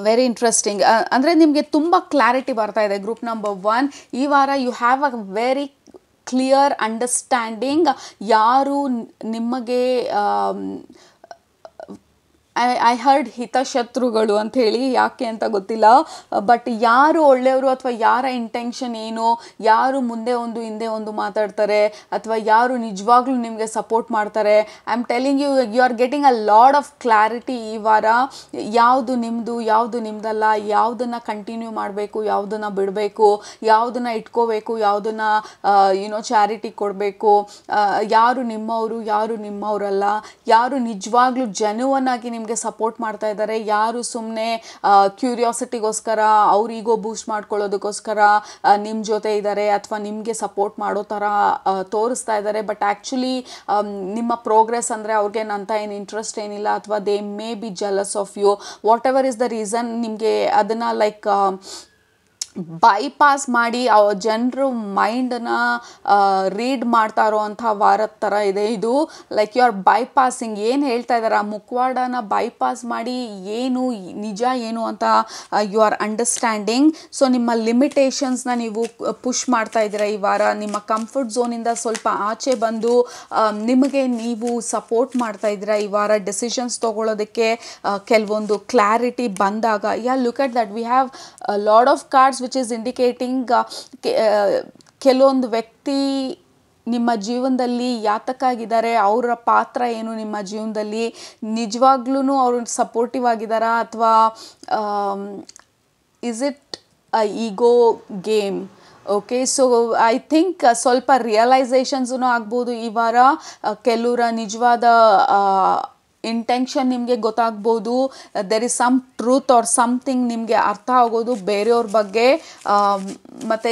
Very interesting. ಅಂದರೆ ನಿಮಗೆ ತುಂಬ ಕ್ಲಾರಿಟಿ ಬರ್ತಾ ಇದೆ. ಗ್ರೂಪ್ ನಂಬರ್ 1, ಈ ವಾರ you have a very clear understanding. ಯಾರು ನಿಮಗೆ ಐ ಹರ್ಡ್ ಹಿತಶತ್ರುಗಳು ಅಂಥೇಳಿ, ಯಾಕೆ ಅಂತ ಗೊತ್ತಿಲ್ಲ, ಬಟ್ ಯಾರು ಒಳ್ಳೆಯವರು ಅಥವಾ ಯಾರ ಇಂಟೆನ್ಷನ್ ಏನು, ಯಾರು ಮುಂದೆ ಒಂದು ಹಿಂದೆ ಒಂದು ಮಾತಾಡ್ತಾರೆ, ಅಥವಾ ಯಾರು ನಿಜವಾಗ್ಲೂ ನಿಮಗೆ ಸಪೋರ್ಟ್ ಮಾಡ್ತಾರೆ. I am telling you are getting a lot of clarity ಈ ವಾರ. ಯಾವುದು ನಿಮ್ಮದು, ಯಾವುದು ನಿಮ್ಮದಲ್ಲ, ಯಾವುದನ್ನು ಕಂಟಿನ್ಯೂ ಮಾಡಬೇಕು, ಯಾವುದನ್ನು ಬಿಡಬೇಕು, ಯಾವುದನ್ನು ಇಟ್ಕೋಬೇಕು, ಯಾವುದನ್ನು ಚಾರಿಟಿ ಕೊಡಬೇಕು, ಯಾರು ನಿಮ್ಮವರು, ಯಾರು ನಿಮ್ಮವರಲ್ಲ, ಯಾರು ನಿಜವಾಗ್ಲೂ ಜೆನ್ಯುವನ್ ಆಗಿ ನಿಮಗೆ ಸಪೋರ್ಟ್ ಮಾಡ್ತಾ ಇದ್ದಾರೆ, ಯಾರು ಸುಮ್ಮನೆ ಕ್ಯೂರಿಯಾಸಿಟಿಗೋಸ್ಕರ, ಅವ್ರ ಈಗೋ ಬೂಸ್ಟ್ ಮಾಡ್ಕೊಳ್ಳೋದಕ್ಕೋಸ್ಕರ ನಿಮ್ಮ ಜೊತೆ ಇದ್ದಾರೆ, ಅಥವಾ ನಿಮಗೆ ಸಪೋರ್ಟ್ ಮಾಡೋ ಥರ ತೋರಿಸ್ತಾ ಇದ್ದಾರೆ. ಬಟ್ ಆ್ಯಕ್ಚುಲಿ ನಿಮ್ಮ ಪ್ರೋಗ್ರೆಸ್ ಅಂದರೆ ಅವ್ರಿಗೆ ಅಂತ ಏನು ಇಂಟ್ರೆಸ್ಟ್ ಏನಿಲ್ಲ, ಅಥವಾ they may be jealous of you. Whatever is the reason, ನಿಮಗೆ ಅದನ್ನು ಲೈಕ್ ಬೈಪಾಸ್ ಮಾಡಿ ಜನರು ಮೈಂಡನ್ನ ರೀಡ್ ಮಾಡ್ತಾ ಇರೋವಂಥ ವಾರದ ಥರ ಇದೆ ಇದು. ಲೈಕ್ ಯು ಆರ್ ಬೈಪಾಸಿಂಗ್, ಏನು ಹೇಳ್ತಾ ಇದ್ದಾರೆ, ಆ ಮುಖವಾಡನ ಬೈಪಾಸ್ ಮಾಡಿ ಏನು ನಿಜ ಏನು ಅಂತ ಯು ಆರ್ ಅಂಡರ್ಸ್ಟ್ಯಾಂಡಿಂಗ್. ಸೊ ನಿಮ್ಮ ಲಿಮಿಟೇಷನ್ಸ್ನ ನೀವು ಪುಷ್ ಮಾಡ್ತಾ ಇದ್ದೀರಾ ಈ ವಾರ. ನಿಮ್ಮ ಕಂಫರ್ಟ್ ಝೋನಿಂದ ಸ್ವಲ್ಪ ಆಚೆ ಬಂದು ನಿಮಗೆ ನೀವು ಸಪೋರ್ಟ್ ಮಾಡ್ತಾ ಇದ್ದೀರಾ ಈ ವಾರ. ಡಿಸಿಷನ್ಸ್ ತೊಗೊಳ್ಳೋದಕ್ಕೆ ಕೆಲವೊಂದು ಕ್ಲಾರಿಟಿ ಬಂದಾಗ, look at that, we have lot of cards which is indicating ಕೆಲವೊಂದು ವ್ಯಕ್ತಿ ನಿಮ್ಮ ಜೀವನದಲ್ಲಿ ಯಾತಕ್ಕಾಗಿದ್ದಾರೆ, ಅವರ ಪಾತ್ರ ಏನು ನಿಮ್ಮ ಜೀವನದಲ್ಲಿ, ನಿಜವಾಗ್ಲೂ ಅವರು ಸಪೋರ್ಟಿವ್ ಆಗಿದ್ದಾರಾ ಅಥವಾ is it a ego game? Okay, so I think ಸ್ವಲ್ಪ ರಿಯಲೈಸೇಷನ್ಸೂ ಆಗ್ಬೋದು ಈ ವಾರ. ಕೆಲವರ ನಿಜವಾದ ಇಂಟೆನ್ಷನ್ ನಿಮಗೆ ಗೊತ್ತಾಗ್ಬೋದು. There is some truth or something ನಿಮಗೆ ಅರ್ಥ ಆಗೋದು ಬೇರೆಯವ್ರ ಬಗ್ಗೆ. ಮತ್ತು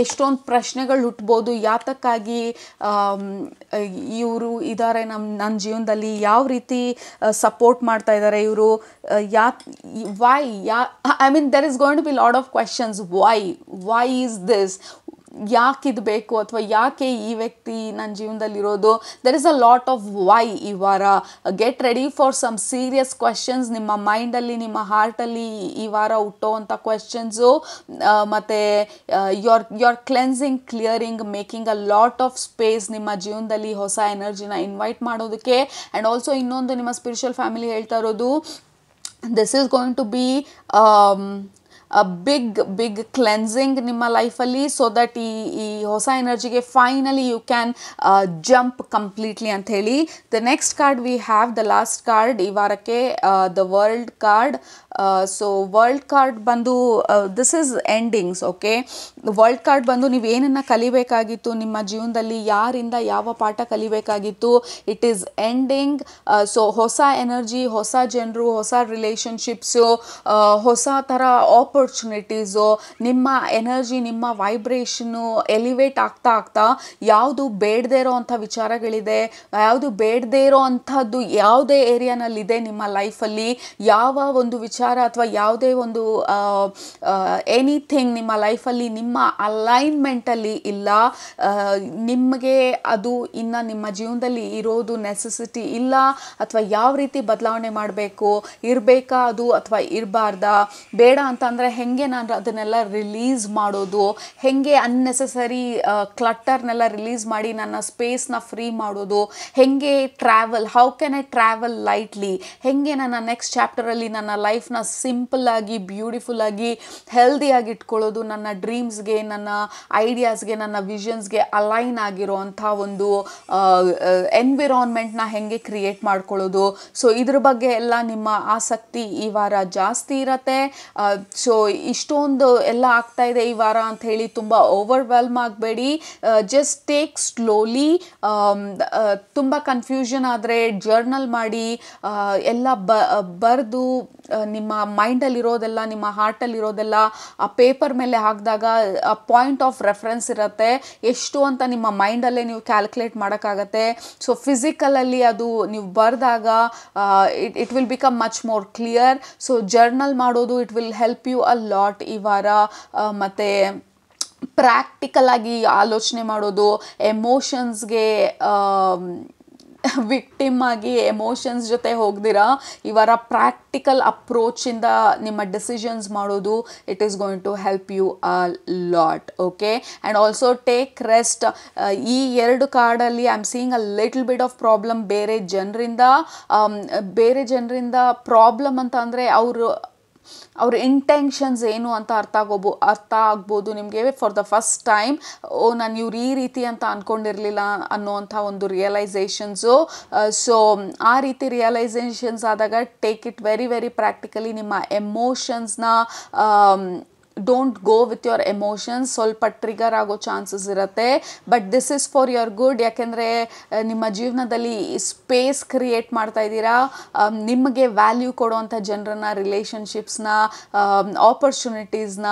ಎಷ್ಟೊಂದು ಪ್ರಶ್ನೆಗಳು ಹುಟ್ಬೋದು, ಯಾತಕ್ಕಾಗಿ ಇವರು ಇದ್ದಾರೆ ನನ್ನ ಜೀವನದಲ್ಲಿ, ಯಾವ ರೀತಿ ಸಪೋರ್ಟ್ ಮಾಡ್ತಾ ಇದ್ದಾರೆ ಇವರು, why I mean there is going to be lot of questions. Why is this, ಯಾಕಿದು ಬೇಕು ಅಥವಾ ಯಾಕೆ ಈ ವ್ಯಕ್ತಿ ನನ್ನ ಜೀವನದಲ್ಲಿರೋದು. There is a lot of why ಈ ವಾರ. Get ready for some serious questions. ನಿಮ್ಮ ಮೈಂಡಲ್ಲಿ ನಿಮ್ಮ ಹಾರ್ಟಲ್ಲಿ ಈ ವಾರ ಹುಟ್ಟೋವಂಥ ಕ್ವೆಶನ್ಸು. ಮತ್ತು you are cleansing, clearing, making a lot of space ನಿಮ್ಮ ಜೀವನದಲ್ಲಿ ಹೊಸ ಎನರ್ಜಿನ ಇನ್ವೈಟ್ ಮಾಡೋದಕ್ಕೆ. ಆ್ಯಂಡ್ ಆಲ್ಸೋ ಇನ್ನೊಂದು ನಿಮ್ಮ ಸ್ಪಿರಿಚುವಲ್ ಫ್ಯಾಮಿಲಿ ಹೇಳ್ತಾ ಇರೋದು, this is going to be big cleansing ನಿಮ್ಮ ಲೈಫಲ್ಲಿ, ಸೊ ದಟ್ ಈ ಹೊಸ ಎನರ್ಜಿಗೆ finally you can jump completely ಅಂತ ಹೇಳಿ. The next card we have, the last card ಈ ವಾರಕ್ಕೆ, the world card. So world card ಬಂದು this is endings. Okay, world card ಬಂದು ನೀವು ಏನನ್ನು ಕಲಿಬೇಕಾಗಿತ್ತು ನಿಮ್ಮ ಜೀವನದಲ್ಲಿ, ಯಾರಿಂದ ಯಾವ ಪಾಠ ಕಲಿಬೇಕಾಗಿತ್ತು, ಇಟ್ ಈಸ್ ಎಂಡಿಂಗ್. ಸೊ ಹೊಸ ಎನರ್ಜಿ, ಹೊಸ ಜನರು, ಹೊಸ ರಿಲೇಷನ್ಶಿಪ್ಸು, ಹೊಸ ಥರ ಆಪರ್ಚುನಿಟೀಸು, ನಿಮ್ಮ ಎನರ್ಜಿ, ನಿಮ್ಮ ವೈಬ್ರೇಷನ್ನು ಎಲಿವೇಟ್ ಆಗ್ತಾ ಯಾವುದು ಬೇಡದೇ ಇರೋ ಅಂಥ ವಿಚಾರಗಳಿದೆ, ಯಾವುದು ಬೇಡದೇ ಇರೋ ಅಂಥದ್ದು ಯಾವುದೇ ಏರಿಯಾನಲ್ಲಿದೆ ನಿಮ್ಮ ಲೈಫಲ್ಲಿ, ಯಾವ ಒಂದು ವಿಚಾರ ಅಥವಾ ಯಾವುದೇ ಒಂದು ಎನಿಥಿಂಗ್ ನಿಮ್ಮ ಲೈಫಲ್ಲಿ ನಿಮ್ಮ ಅಲೈನ್ಮೆಂಟಲ್ಲಿ ಇಲ್ಲ, ನಿಮಗೆ ಅದು ಇನ್ನು ನಿಮ್ಮ ಜೀವನದಲ್ಲಿ ಇರೋದು ನೆಸೆಸಿಟಿ ಇಲ್ಲ, ಅಥವಾ ಯಾವ ರೀತಿ ಬದಲಾವಣೆ ಮಾಡಬೇಕು, ಇರಬೇಕಾ ಅದು ಅಥವಾ ಇರಬಾರ್ದಾ, ಬೇಡ ಅಂತಂದರೆ ಹೆಂಗೆ ನಾನು ಅದನ್ನೆಲ್ಲ ರಿಲೀಸ್ ಮಾಡೋದು, ಹೆಂಗೆ ಅನ್ನೆಸೆಸರಿ ಕ್ಲಟ್ಟರ್ನೆಲ್ಲ ರಿಲೀಸ್ ಮಾಡಿ ನನ್ನ ಸ್ಪೇಸ್ನ ಫ್ರೀ ಮಾಡೋದು, ಹೆಂಗೆ travel, how can I travel lightly, ಹೆಂಗೆ ನನ್ನ ನೆಕ್ಸ್ಟ್ ಚಾಪ್ಟರಲ್ಲಿ ನನ್ನ ಲೈಫ್ನ ಸಿಂಪಲ್ಲಾಗಿ, ಬ್ಯೂಟಿಫುಲ್ಲಾಗಿ, ಹೆಲ್ದಿಯಾಗಿ ಇಟ್ಕೊಳ್ಳೋದು, ನನ್ನ ಡ್ರೀಮ್ಸ್ಗೆ, ನನ್ನ ಐಡಿಯಾಸ್ಗೆ, ನನ್ನ ವಿಷನ್ಸ್ಗೆ ಅಲೈನ್ ಆಗಿರೋ ಅಂಥ ಒಂದು ಎನ್ವಿರಾನ್ಮೆಂಟ್ನ ಹೆಂಗೆ ಕ್ರಿಯೇಟ್ ಮಾಡ್ಕೊಳ್ಳೋದು. ಸೊ ಇದ್ರ ಬಗ್ಗೆ ಎಲ್ಲ ನಿಮ್ಮ ಆಸಕ್ತಿ ಈ ವಾರ ಜಾಸ್ತಿ ಇರತ್ತೆ. ಸೊ ಇಷ್ಟೊಂದು ಎಲ್ಲ ಆಗ್ತಾ ಇದೆ ಈ ವಾರ ಅಂತ ಹೇಳಿ ತುಂಬ ಓವರ್ವೆಲ್ಮ್ ಆಗಬೇಡಿ. Just take slowly. ತುಂಬ ಕನ್ಫ್ಯೂಷನ್ ಆದರೆ ಜರ್ನಲ್ ಮಾಡಿ, ಎಲ್ಲ ಬರೆದು ನಿಮ್ಮ ಮೈಂಡಲ್ಲಿರೋದೆಲ್ಲ, ನಿಮ್ಮ ಹಾರ್ಟಲ್ಲಿರೋದೆಲ್ಲ ಆ ಪೇಪರ್ ಮೇಲೆ ಹಾಕಿದಾಗ ಆ ಪಾಯಿಂಟ್ ಆಫ್ ರೆಫರೆನ್ಸ್ ಇರುತ್ತೆ, ಎಷ್ಟು ಅಂತ ನಿಮ್ಮ ಮೈಂಡಲ್ಲೇ ನೀವು ಕ್ಯಾಲ್ಕುಲೇಟ್ ಮಾಡೋಕ್ಕಾಗತ್ತೆ. ಸೊ ಫಿಸಿಕಲಲ್ಲಿ ಅದು ನೀವು ಬರೆದಾಗ it will become much more clear. So journal ಮಾಡೋದು it will help you a lot ಈ ವಾರ. ಮತ್ತು ಪ್ರಾಕ್ಟಿಕಲ್ ಆಗಿ ಆಲೋಚನೆ ಮಾಡೋದು, ಎಮೋಷನ್ಸ್ಗೆ ವಿಕ್ಟಿಮ್ ಆಗಿ ಎಮೋಷನ್ಸ್ ಜೊತೆ ಹೋಗ್ದಿರಾ ಈ ವಾರ ಪ್ರಾಕ್ಟಿಕಲ್ ಅಪ್ರೋಚಿಂದ ನಿಮ್ಮ ಡಿಸಿಷನ್ಸ್ ಮಾಡೋದು, it is going to help you a lot. Okay, and also take rest. ಈ ಎರಡು ಕಾರ್ಡಲ್ಲಿ I am seeing a little bit of problem. ಬೇರೆ ಜನರಿಂದ ಪ್ರಾಬ್ಲಮ್ ಅಂತ ಅಂದರೆ ಅವ್ರ ಇಂಟೆನ್ಷನ್ಸ್ ಏನು ಅಂತ ಅರ್ಥ ಆಗ್ಬೋದು ನಿಮಗೆ ಫಾರ್ ದ ಫಸ್ಟ್ ಟೈಮ್. ನಾನು ಇವ್ರು ಈ ರೀತಿ ಅಂತ ಅಂದ್ಕೊಂಡಿರಲಿಲ್ಲ ಅನ್ನೋವಂಥ ಒಂದು ರಿಯಲೈಸೇಷನ್ಸು. ಸೊ ಆ ರೀತಿ ರಿಯಲೈಸೇಷನ್ಸ್ ಆದಾಗ take it very very practically. ನಿಮ್ಮ ಎಮೋಷನ್ಸ್ನ don't go with your emotions. ಸ್ವಲ್ಪ ಟ್ರಿಗರ್ ಆಗೋ ಚಾನ್ಸಸ್ ಇರುತ್ತೆ, but this is for your good. ಯಾಕೆಂದರೆ ನಿಮ್ಮ ಜೀವನದಲ್ಲಿ ಸ್ಪೇಸ್ ಕ್ರಿಯೇಟ್ ಮಾಡ್ತಾ ಇದ್ದೀರಾ. ನಿಮಗೆ ವ್ಯಾಲ್ಯೂ ಕೊಡುವಂಥ ಜನರನ್ನ, ರಿಲೇಷನ್ಶಿಪ್ಸ್ನ, ಆಪರ್ಚುನಿಟೀಸ್ನ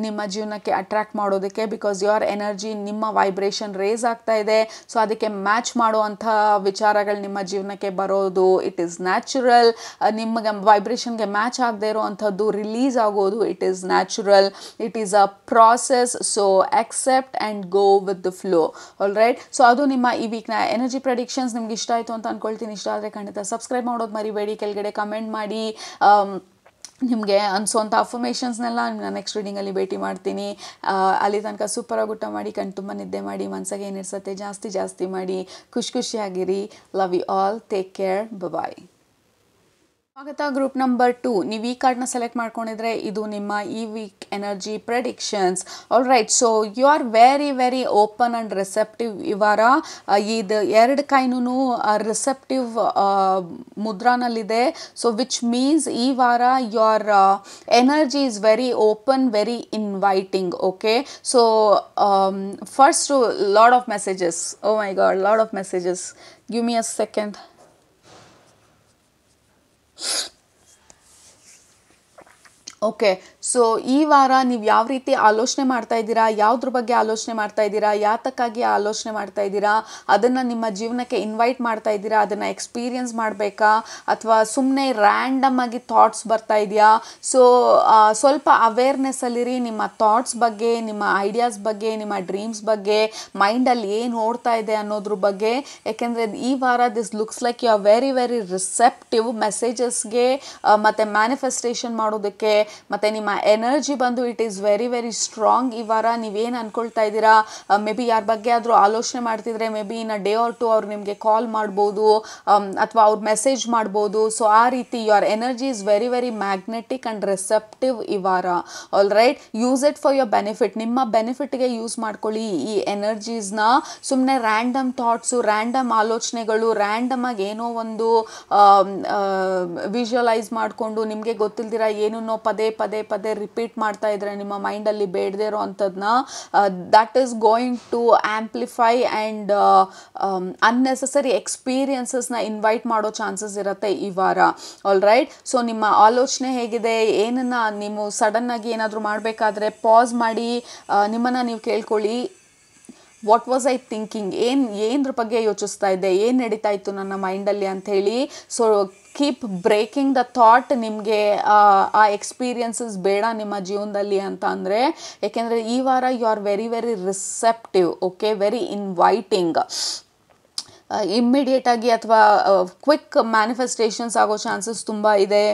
ನಿಮ್ಮ ಜೀವನಕ್ಕೆ ಅಟ್ರ್ಯಾಕ್ಟ್ ಮಾಡೋದಕ್ಕೆ, ಬಿಕಾಸ್ ಯುವರ್ ಎನರ್ಜಿ, ನಿಮ್ಮ ವೈಬ್ರೇಷನ್ ರೇಸ್ ಆಗ್ತಾ ಇದೆ. ಸೊ ಅದಕ್ಕೆ ಮ್ಯಾಚ್ ಮಾಡುವಂಥ ವಿಚಾರಗಳು ನಿಮ್ಮ ಜೀವನಕ್ಕೆ ಬರೋದು ಇಟ್ ಈಸ್ ನ್ಯಾಚುರಲ್. ನಿಮಗೆ ವೈಬ್ರೇಷನ್ಗೆ ಮ್ಯಾಚ್ ಆಗದೆ ಇರೋವಂಥದ್ದು ರಿಲೀಸ್ ಆಗೋದು it is natural. Neutral, it is a process. So accept and go with the flow. All right, so ಅದು ನಿಮ್ಮ ಈ ವೀಕ್ನ ಎನರ್ಜಿ ಪ್ರೆಡಿಕ್ಷನ್ಸ್. ನಿಮ್ಗೆ ಇಷ್ಟ ಆಯಿತು ಅಂತ ಅಂದ್ಕೊಳ್ತೀನಿ. ಇಷ್ಟ ಆದರೆ ಖಂಡಿತ ಸಬ್ಸ್ಕ್ರೈಬ್ ಮಾಡೋದು ಮರಿಬೇಡಿ, ಕೆಳಗಡೆ ಕಮೆಂಟ್ ಮಾಡಿ ನಿಮಗೆ ಅನಿಸೋಂಥ ಅಫರ್ಮೇಷನ್ಸ್ನೆಲ್ಲ ನಾನು ನೆಕ್ಸ್ಟ್ ರೀಡಿಂಗಲ್ಲಿ ಭೇಟಿ ಮಾಡ್ತೀನಿ. ಅಲ್ಲಿ ತನಕ ಸೂಪರಾಗಿ ಊಟ ಮಾಡಿ, ಕಣ್ ತುಂಬ ನಿದ್ದೆ ಮಾಡಿ, ಮನಸ್ಸಿಗೆ ಏನಿರ್ಸತ್ತೆ ಜಾಸ್ತಿ ಮಾಡಿ, ಖುಷಿಯಾಗಿರಿ. Love you all, take care, bye. ಸ್ವಾಗತ ಗ್ರೂಪ್ ನಂಬರ್ 2. ನೀವು ಈ ಕಾರ್ಡ್ನ ಸೆಲೆಕ್ಟ್ ಮಾಡ್ಕೊಂಡಿದ್ರೆ ಇದು ನಿಮ್ಮ ಈ week energy predictions. All right, so you are very open and receptive ಈ ವಾರ. ಇದು ಎರಡು ಕೈನೂ ರಿಸೆಪ್ಟಿವ್ ಮುದ್ರಾನಲ್ಲಿದೆ. ಸೊ ವಿಚ್ ಮೀನ್ಸ್ ಈ ವಾರ your energy is very open, very inviting. Okay, so first lot of messages. Oh my god, lot of messages. Give me a second. Okay, so ಈ ವಾರ ನೀವು ಯಾವ ರೀತಿ ಆಲೋಚನೆ ಮಾಡ್ತಾ ಇದ್ದೀರಾ, ಯಾವುದ್ರ ಬಗ್ಗೆ ಆಲೋಚನೆ ಮಾಡ್ತಾ ಇದ್ದೀರಾ, ಯಾತಕ್ಕಾಗಿ ಆಲೋಚನೆ ಮಾಡ್ತಾ ಇದ್ದೀರಾ, ಅದನ್ನು ನಿಮ್ಮ ಜೀವನಕ್ಕೆ ಇನ್ವೈಟ್ ಮಾಡ್ತಾ ಇದ್ದೀರಾ, ಅದನ್ನು ಎಕ್ಸ್ಪೀರಿಯನ್ಸ್ ಮಾಡಬೇಕಾ, ಅಥವಾ ಸುಮ್ಮನೆ ರ್ಯಾಂಡಮ್ ಆಗಿ ಥಾಟ್ಸ್ ಬರ್ತಾ ಇದೆಯಾ? ಸೊ ಸ್ವಲ್ಪ ಅವೇರ್ನೆಸ್ಸಲ್ಲಿರಿ ನಿಮ್ಮ ಥಾಟ್ಸ್ ಬಗ್ಗೆ, ನಿಮ್ಮ ಐಡಿಯಾಸ್ ಬಗ್ಗೆ, ನಿಮ್ಮ ಡ್ರೀಮ್ಸ್ ಬಗ್ಗೆ, ಮೈಂಡಲ್ಲಿ ಏನು ಓಡ್ತಾ ಇದೆ ಅನ್ನೋದ್ರ ಬಗ್ಗೆ. ಯಾಕೆಂದರೆ ಈ ವಾರ this looks like you are very receptive ಮೆಸೇಜಸ್ಗೆ ಮತ್ತು ಮ್ಯಾನಿಫೆಸ್ಟೇಷನ್ ಮಾಡೋದಕ್ಕೆ. ಮತ್ತು ನಿಮ್ಮ ಎನರ್ಜಿ ಬಂದು ಇಟ್ ಈಸ್ ವೆರಿ ಸ್ಟ್ರಾಂಗ್. ಈ ವಾರ ನೀವೇನು ಅಂದ್ಕೊಳ್ತಾ ಇದ್ದೀರಾ, ಮೇ ಬಿ ಯಾರ ಬಗ್ಗೆ ಆದರೂ ಆಲೋಚನೆ ಮಾಡ್ತಿದ್ರೆ maybe in a day or two ಅವ್ರು ನಿಮಗೆ ಕಾಲ್ ಮಾಡ್ಬೋದು, ಅಥವಾ ಅವ್ರು ಮೆಸೇಜ್ ಮಾಡ್ಬೋದು. ಸೊ ಆ ರೀತಿ your energy is very magnetic and receptive ಈ ವಾರ. All right, use it for your benefit. ನಿಮ್ಮ ಬೆನಿಫಿಟ್ಗೆ ಯೂಸ್ ಮಾಡ್ಕೊಳ್ಳಿ ಈ ಎನರ್ಜೀಸ್ನ. ಸುಮ್ಮನೆ ರ್ಯಾಂಡಮ್ ಥಾಟ್ಸು, ರ್ಯಾಂಡಮ್ ಆಲೋಚನೆಗಳು, ರ್ಯಾಂಡಮ್ ಆಗಿ ಏನೋ ಒಂದು ವಿಜುವಲೈಸ್ ಮಾಡಿಕೊಂಡು ನಿಮಗೆ ಗೊತ್ತಿಲ್ದಿರ ಏನನ್ನೋ ಪದೇ ರಿಪೀಟ್ ಮಾಡ್ತಾ ಇದ್ರೆ ನಿಮ್ಮ ಮೈಂಡಲ್ಲಿ ಬೇಡದೇ ಇರೋ ಅಂಥದ್ದನ್ನ, that is going to amplify and unnecessary ಎಕ್ಸ್ಪೀರಿಯನ್ಸಸ್ನ ಇನ್ವೈಟ್ ಮಾಡೋ ಚಾನ್ಸಸ್ ಇರುತ್ತೆ ಈ ವಾರ. ಆಲ್ ರೈಟ್, ಸೊ ನಿಮ್ಮ ಆಲೋಚನೆ ಹೇಗಿದೆ, ಏನನ್ನ ನೀವು ಸಡನ್ನಾಗಿ ಏನಾದರೂ ಮಾಡಬೇಕಾದ್ರೆ ಪಾಸ್ ಮಾಡಿ ನಿಮ್ಮನ್ನು ನೀವು ಕೇಳ್ಕೊಳ್ಳಿ. ವಾಟ್ ವಾಸ್ ಐ ಥಿಂಕಿಂಗ್, ಏನರ ಬಗ್ಗೆ ಯೋಚಿಸ್ತಾ ಇದ್ದೆ, ಏನು ನಡೀತಾ ಇತ್ತು ನನ್ನ ಮೈಂಡಲ್ಲಿ ಅಂಥೇಳಿ. So keep breaking the thought. ನಿಮಗೆ ಆ ಎಕ್ಸ್ಪೀರಿಯನ್ಸಸ್ ಬೇಡ ನಿಮ್ಮ ಜೀವನದಲ್ಲಿ ಅಂತ ಅಂದರೆ, ಏಕೆಂದರೆ ಈ ವಾರ you are very receptive. Okay, very inviting. ಇಮ್ಮಿಡಿಯೇಟಾಗಿ ಅಥವಾ ಕ್ವಿಕ್ ಮ್ಯಾನಿಫೆಸ್ಟೇಷನ್ಸ್ ಆಗೋ ಚಾನ್ಸಸ್ ತುಂಬ ಇದೆ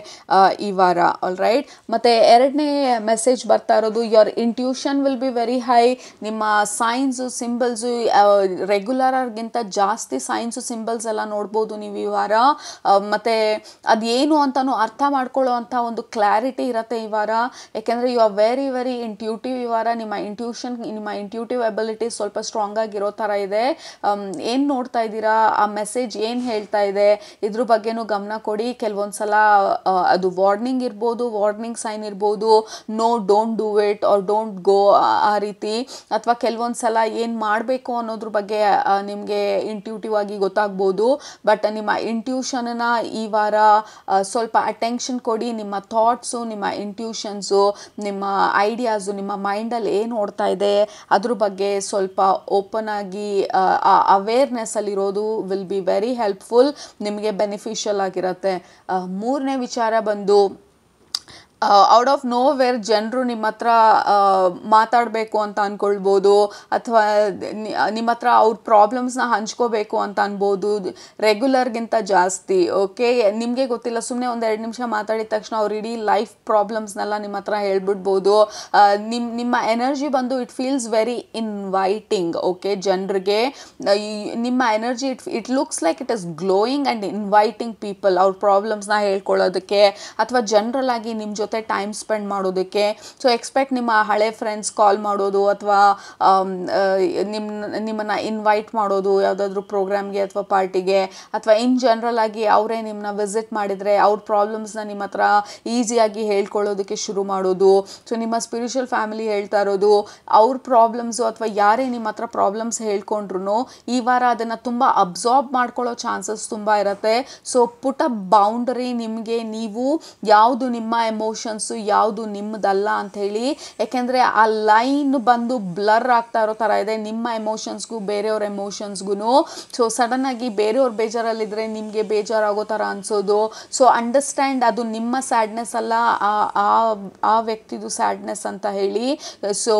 ಈ ವಾರ. ಆಲ್ ರೈಟ್, ಮತ್ತು ಎರಡನೇ ಮೆಸೇಜ್ ಬರ್ತಾ ಇರೋದು your intuition will be very high. ನಿಮ್ಮ ಸೈನ್ಸು, ಸಿಂಬಲ್ಸು ರೆಗ್ಯುಲರ್ಗಿಂತ ಜಾಸ್ತಿ ಸೈನ್ಸು, ಸಿಂಬಲ್ಸ್ ಎಲ್ಲ ನೋಡ್ಬೋದು ನೀವು ಈ ವಾರ. ಮತ್ತು ಅದೇನು ಅಂತಲೂ ಅರ್ಥ ಮಾಡ್ಕೊಳ್ಳೋ ಅಂಥ ಒಂದು ಕ್ಲಾರಿಟಿ ಇರುತ್ತೆ ಈ ವಾರ. ಯಾಕೆಂದರೆ ಯು ಆರ್ ವೆರಿ ಇಂಟ್ಯೂಟಿವ್ ಈ ವಾರ. ನಿಮ್ಮ ಇಂಟ್ಯೂಟಿವ್ ಎಬಿಲಿಟೀಸ್ ಸ್ವಲ್ಪ ಸ್ಟ್ರಾಂಗ್ ಆಗಿರೋ ಥರ ಇದೆ. ಏನು ನೋಡ್ತಾ ಇದ್ದೀರಾ, ಆ ಮೆಸೇಜ್ ಏನು ಹೇಳ್ತಾ ಇದೆ, ಇದ್ರ ಬಗ್ಗೆನೂ ಗಮನ ಕೊಡಿ. ಕೆಲವೊಂದು ಸಲ ಅದು ವಾರ್ನಿಂಗ್ ಇರ್ಬೋದು, ವಾರ್ನಿಂಗ್ ಸೈನ್ ಇರ್ಬೋದು, no don't do it or don't go ಆ ರೀತಿ. ಅಥವಾ ಕೆಲವೊಂದು ಸಲ ಏನು ಮಾಡಬೇಕು ಅನ್ನೋದ್ರ ಬಗ್ಗೆ ನಿಮಗೆ ಇಂಟ್ಯೂಟಿವ್ ಆಗಿ ಗೊತ್ತಾಗ್ಬೋದು. ಬಟ್ ನಿಮ್ಮ ಇಂಟ್ಯೂಷನನ್ನು ಈ ವಾರ ಸ್ವಲ್ಪ ಅಟೆನ್ಷನ್ ಕೊಡಿ. ನಿಮ್ಮ ಥಾಟ್ಸು, ನಿಮ್ಮ ಇಂಟ್ಯೂಷನ್ಸು, ನಿಮ್ಮ ಐಡಿಯಾಸು, ನಿಮ್ಮ ಮೈಂಡಲ್ಲಿ ಏನು ಓಡ್ತಾ ಇದೆ ಅದ್ರ ಬಗ್ಗೆ ಸ್ವಲ್ಪ ಓಪನ್ ಆಗಿ ಅವೇರ್ನೆಸ್ಸಲ್ಲಿರೋದು ವಿಲ್ ಬಿ ವೆರಿ ಹೆಲ್ಪ್ಫುಲ್, ನಿಮಗೆ ಬೆನಿಫಿಷಿಯಲ್ ಆಗಿರುತ್ತೆ. ಮೂರನೇ ವಿಚಾರ ಬಂದು ಔಟ್ ಆಫ್ ನೋ ವೇರ್ ಜನರು ನಿಮ್ಮ ಹತ್ರ ಮಾತಾಡಬೇಕು ಅಂತ ಅಂದ್ಕೊಳ್ಬೋದು, ಅಥವಾ ನಿಮ್ಮ ಹತ್ರ ಅವ್ರ ಪ್ರಾಬ್ಲಮ್ಸ್ನ ಹಂಚ್ಕೋಬೇಕು ಅಂತ ಅನ್ಬೋದು ರೆಗ್ಯುಲರ್ಗಿಂತ ಜಾಸ್ತಿ. ಓಕೆ, ನಿಮಗೆ ಗೊತ್ತಿಲ್ಲ, ಸುಮ್ಮನೆ ಒಂದು 2 ನಿಮಿಷ ಮಾತಾಡಿದ ತಕ್ಷಣ ಅವ್ರು ಇಡೀ ಲೈಫ್ ಪ್ರಾಬ್ಲಮ್ಸ್ನೆಲ್ಲ ನಿಮ್ಮ ಹತ್ರ ಹೇಳ್ಬಿಡ್ಬೋದು. ನಿಮ್ಮ ಎನರ್ಜಿ ಬಂದು it feels very inviting. Okay, ಜನರಿಗೆ ನಿಮ್ಮ energy it looks like it is glowing and inviting people ಅವ್ರ ಪ್ರಾಬ್ಲಮ್ಸ್ನ ಹೇಳ್ಕೊಳ್ಳೋದಕ್ಕೆ, ಅಥವಾ ಜನರಲ್ ಆಗಿ ನಿಮ್ಮ ಜೊತೆ ಟೈಮ್ ಸ್ಪೆಂಡ್ ಮಾಡೋದಕ್ಕೆ. ಸೊ ಎಕ್ಸ್ಪೆಕ್ಟ್ ನಿಮ್ಮ ಹಳೆ ಫ್ರೆಂಡ್ಸ್ ಕಾಲ್ ಮಾಡೋದು, ಅಥವಾ ನಿಮ್ಮನ್ನು ಇನ್ವೈಟ್ ಮಾಡೋದು ಯಾವುದಾದ್ರೂ ಪ್ರೋಗ್ರಾಮ್ಗೆ ಅಥವಾ ಪಾರ್ಟಿಗೆ, ಅಥವಾ ಇನ್ ಜನರಲ್ ಆಗಿ ಅವರೇ ನಿಮ್ಮನ್ನ ವಿಸಿಟ್ ಮಾಡಿದರೆ ಅವ್ರ ಪ್ರಾಬ್ಲಮ್ಸ್ನ ನಿಮ್ಮ ಹತ್ರ ಈಸಿಯಾಗಿ ಹೇಳ್ಕೊಳ್ಳೋದಕ್ಕೆ ಶುರು ಮಾಡೋದು. ಸೊ ನಿಮ್ಮ ಸ್ಪಿರಿಚುವಲ್ ಫ್ಯಾಮಿಲಿ ಹೇಳ್ತಾ ಇರೋದು ಅವ್ರ ಪ್ರಾಬ್ಲಮ್ಸು, ಅಥವಾ ಯಾರೇ ನಿಮ್ಮ ಹತ್ರ ಪ್ರಾಬ್ಲಮ್ಸ್ ಹೇಳ್ಕೊಂಡ್ರು ಈ ವಾರ ಅದನ್ನು ತುಂಬ ಅಬ್ಸಾರ್ಬ್ ಮಾಡ್ಕೊಳ್ಳೋ ಚಾನ್ಸಸ್ ತುಂಬ ಇರುತ್ತೆ. ಸೊ ಪುಟ್ ಅ ಬೌಂಡರಿ. ನಿಮಗೆ ನೀವು ಯಾವುದು ನಿಮ್ಮ ಎಮೋಷನ್ ಎಮೋಷನ್ಸು ಯಾವುದು ನಿಮ್ಮದಲ್ಲ ಅಂತ ಹೇಳಿ. ಯಾಕೆಂದರೆ ಆ ಲೈನ್ ಬಂದು ಬ್ಲರ್ ಆಗ್ತಾ ಇರೋ ಥರ ಇದೆ ನಿಮ್ಮ ಎಮೋಷನ್ಸ್ಗೂ ಬೇರೆಯವ್ರ ಎಮೋಷನ್ಸ್ಗೂ. ಸೊ ಸಡನ್ನಾಗಿ ಬೇರೆಯವ್ರ ಬೇಜಾರಲ್ಲಿದ್ದರೆ ನಿಮಗೆ ಬೇಜಾರಾಗೋ ಥರ ಅನಿಸೋದು. ಸೊ ಅಂಡರ್ಸ್ಟ್ಯಾಂಡ್, ಅದು ನಿಮ್ಮ ಸ್ಯಾಡ್ನೆಸ್ ಅಲ್ಲ, ಆ ವ್ಯಕ್ತಿದು ಸ್ಯಾಡ್ನೆಸ್ ಅಂತ ಹೇಳಿ. So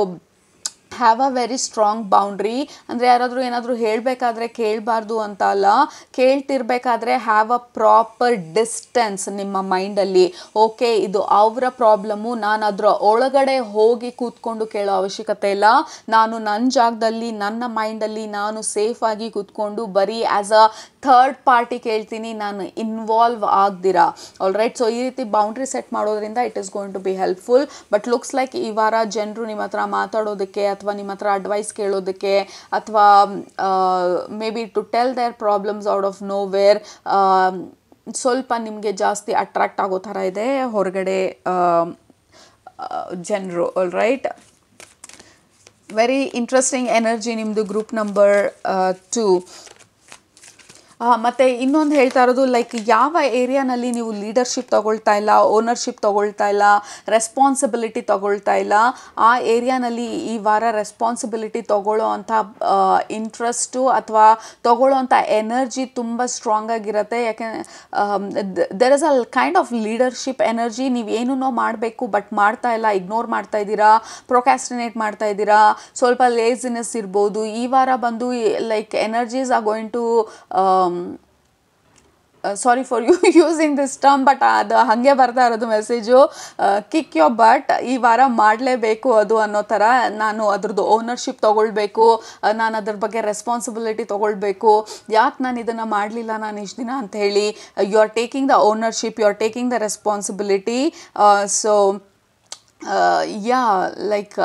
have a very strong boundary. ಅಂದರೆ ಯಾರಾದರೂ ಏನಾದರೂ ಹೇಳಬೇಕಾದ್ರೆ ಕೇಳಬಾರ್ದು ಅಂತ ಅಲ್ಲ, ಕೇಳ್ತಿರ್ಬೇಕಾದ್ರೆ ಹ್ಯಾವ್ ಅ ಪ್ರಾಪರ್ ಡಿಸ್ಟೆನ್ಸ್ ನಿಮ್ಮ ಮೈಂಡಲ್ಲಿ. ಓಕೆ, ಇದು ಅವರ ಪ್ರಾಬ್ಲಮ್ಮು, ನಾನು ಅದರ ಒಳಗಡೆ ಹೋಗಿ ಕೂತ್ಕೊಂಡು ಕೇಳೋ ಅವಶ್ಯಕತೆ ಇಲ್ಲ. ನಾನು ನನ್ನ ಜಾಗದಲ್ಲಿ ನನ್ನ ಮೈಂಡಲ್ಲಿ ನಾನು ಸೇಫಾಗಿ ಕೂತ್ಕೊಂಡು ಬರೀ ಆ್ಯಸ್ ಅ ಥರ್ಡ್ ಪಾರ್ಟಿ ಕೇಳ್ತೀನಿ, ನಾನು ಇನ್ವಾಲ್ವ್ ಆಗ್ದಿರಾ. ಆಲ್ರೈಟ್, ಸೊ ಈ ರೀತಿ ಬೌಂಡ್ರಿ ಸೆಟ್ ಮಾಡೋದ್ರಿಂದ it is going to be helpful. But looks like ಈ ವಾರ ಜನರು ನಿಮ್ಮ ಹತ್ರ ಮಾತಾಡೋದಕ್ಕೆ ಅಥವಾ ನಿಮ್ಮ ಹತ್ರ ಅಡ್ವೈಸ್ ಕೇಳೋದಕ್ಕೆ ಅಥವಾ maybe to tell their problems out of nowhere ಸ್ವಲ್ಪ ನಿಮಗೆ ಜಾಸ್ತಿ ಅಟ್ರಾಕ್ಟ್ ಆಗೋ ಥರ ಇದೆ ಹೊರಗಡೆ ಜನರು. ಆಲ್ರೈಟ್, ವೆರಿ ಇಂಟ್ರೆಸ್ಟಿಂಗ್ ಎನರ್ಜಿ ನಿಮ್ಮದು ಗ್ರೂಪ್ ನಂಬರ್ 2. ಮತ್ತು ಇನ್ನೊಂದು ಹೇಳ್ತಾ ಇರೋದು, ಲೈಕ್ ಯಾವ ಏರಿಯಾನಲ್ಲಿ ನೀವು ಲೀಡರ್ಶಿಪ್ ತೊಗೊಳ್ತಾ ಇಲ್ಲ, ಓನರ್ಶಿಪ್ ತೊಗೊಳ್ತಾ ಇಲ್ಲ, ರೆಸ್ಪಾನ್ಸಿಬಿಲಿಟಿ ತೊಗೊಳ್ತಾ ಇಲ್ಲ, ಆ ಏರಿಯಾನಲ್ಲಿ ಈ ವಾರ ರೆಸ್ಪಾನ್ಸಿಬಿಲಿಟಿ ತೊಗೊಳ್ಳೋ ಅಂಥ ಇಂಟ್ರೆಸ್ಟು ಅಥವಾ ತೊಗೊಳ್ಳೋ ಅಂಥ ಎನರ್ಜಿ ತುಂಬ ಸ್ಟ್ರಾಂಗ್ ಆಗಿರುತ್ತೆ. ಯಾಕೆ there is a kind of leadership energy. ನೀವು ಏನನ್ನೋ ಮಾಡಬೇಕು ಬಟ್ ಮಾಡ್ತಾ ಇಲ್ಲ, ಇಗ್ನೋರ್ ಮಾಡ್ತಾ ಇದ್ದೀರಾ, ಪ್ರೊಕ್ಯಾಸ್ಟಿನೇಟ್ ಮಾಡ್ತಾ ಇದ್ದೀರಾ, ಸ್ವಲ್ಪ ಲೇಜಿನೆಸ್ ಇರ್ಬೋದು. ಈ ವಾರ ಬಂದು like energies are going to sorry for using this term, but ಅದು ಹಾಗೆ ಬರ್ತಾ ಇರೋದು ಮೆಸೇಜು, ಕಿಕ್ ಯೋರ್ ಬಟ್. ಈ ವಾರ ಮಾಡಲೇಬೇಕು ಅದು ಅನ್ನೋ ಥರ. ನಾನು ಅದ್ರದ್ದು ಓನರ್ಶಿಪ್ ತೊಗೊಳ್ಬೇಕು, ನಾನು ಅದ್ರ ಬಗ್ಗೆ ರೆಸ್ಪಾನ್ಸಿಬಿಲಿಟಿ ತೊಗೊಳ್ಬೇಕು. ಯಾಕೆ ನಾನು ಇದನ್ನು ಮಾಡಲಿಲ್ಲ ನಾನು ಇಷ್ಟು ದಿನ ಅಂತ ಹೇಳಿ. You are taking the ownership, you are taking the responsibility. So yeah like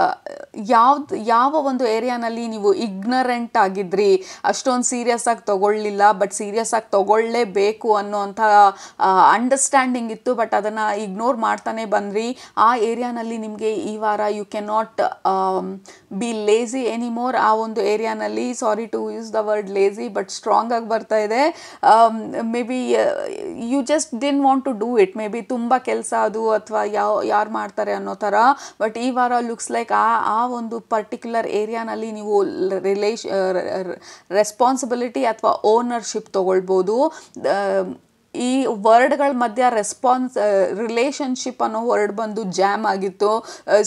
ಯಾವ ಒಂದು ಏರಿಯಾನಲ್ಲಿ ನೀವು ಇಗ್ನರೆಂಟ್ ಆಗಿದ್ರಿ, ಅಷ್ಟೊಂದು ಸೀರಿಯಸ್ ಆಗಿ ತೊಗೊಳ್ಳಿಲ್ಲ, ಬಟ್ ಸೀರಿಯಸ್ ಆಗಿ ತೊಗೊಳ್ಳೇಬೇಕು ಅನ್ನೋಂಥ ಅಂಡರ್ಸ್ಟ್ಯಾಂಡಿಂಗ್ ಇತ್ತು, ಬಟ್ ಅದನ್ನು ಇಗ್ನೋರ್ ಮಾಡ್ತಾನೆ ಬಂದ್ರಿ. ಆ ಏರಿಯಾನಲ್ಲಿ ನಿಮಗೆ ಈ ವಾರ you can not be lazy anymore. ಆ ಒಂದು ಏರಿಯಾನಲ್ಲಿ, sorry to use the word lazy, but strong ಆಗಿ ಬರ್ತಾ ಇದೆ. Maybe you just didn't want to do it. Maybe ತುಂಬ ಕೆಲಸ ಅದು ಅಥವಾ ಯಾರು ಮಾಡ್ತಾರೆ ಅನ್ನೋ ಥರ. ಬಟ್ ಈ ವಾರ ಲುಕ್ಸ್ ಲೈಕ್ ಆ ಒಂದು ಪರ್ಟಿಕ್ಯುಲರ್ ಏರಿಯಾನಲ್ಲಿ ನೀವು ರೆಸ್ಪಾನ್ಸಿಬಿಲಿಟಿ ಅಥವಾ ಓನರ್ಶಿಪ್ ತೊಗೊಳ್ಬೋದು. ಈ ವರ್ಡ್ಗಳ ಮಧ್ಯ ರಿಲೇಷನ್ಶಿಪ್ ಅನ್ನೋ ವರ್ಡ್ ಬಂದು ಜಾಮ್ ಆಗಿತ್ತು.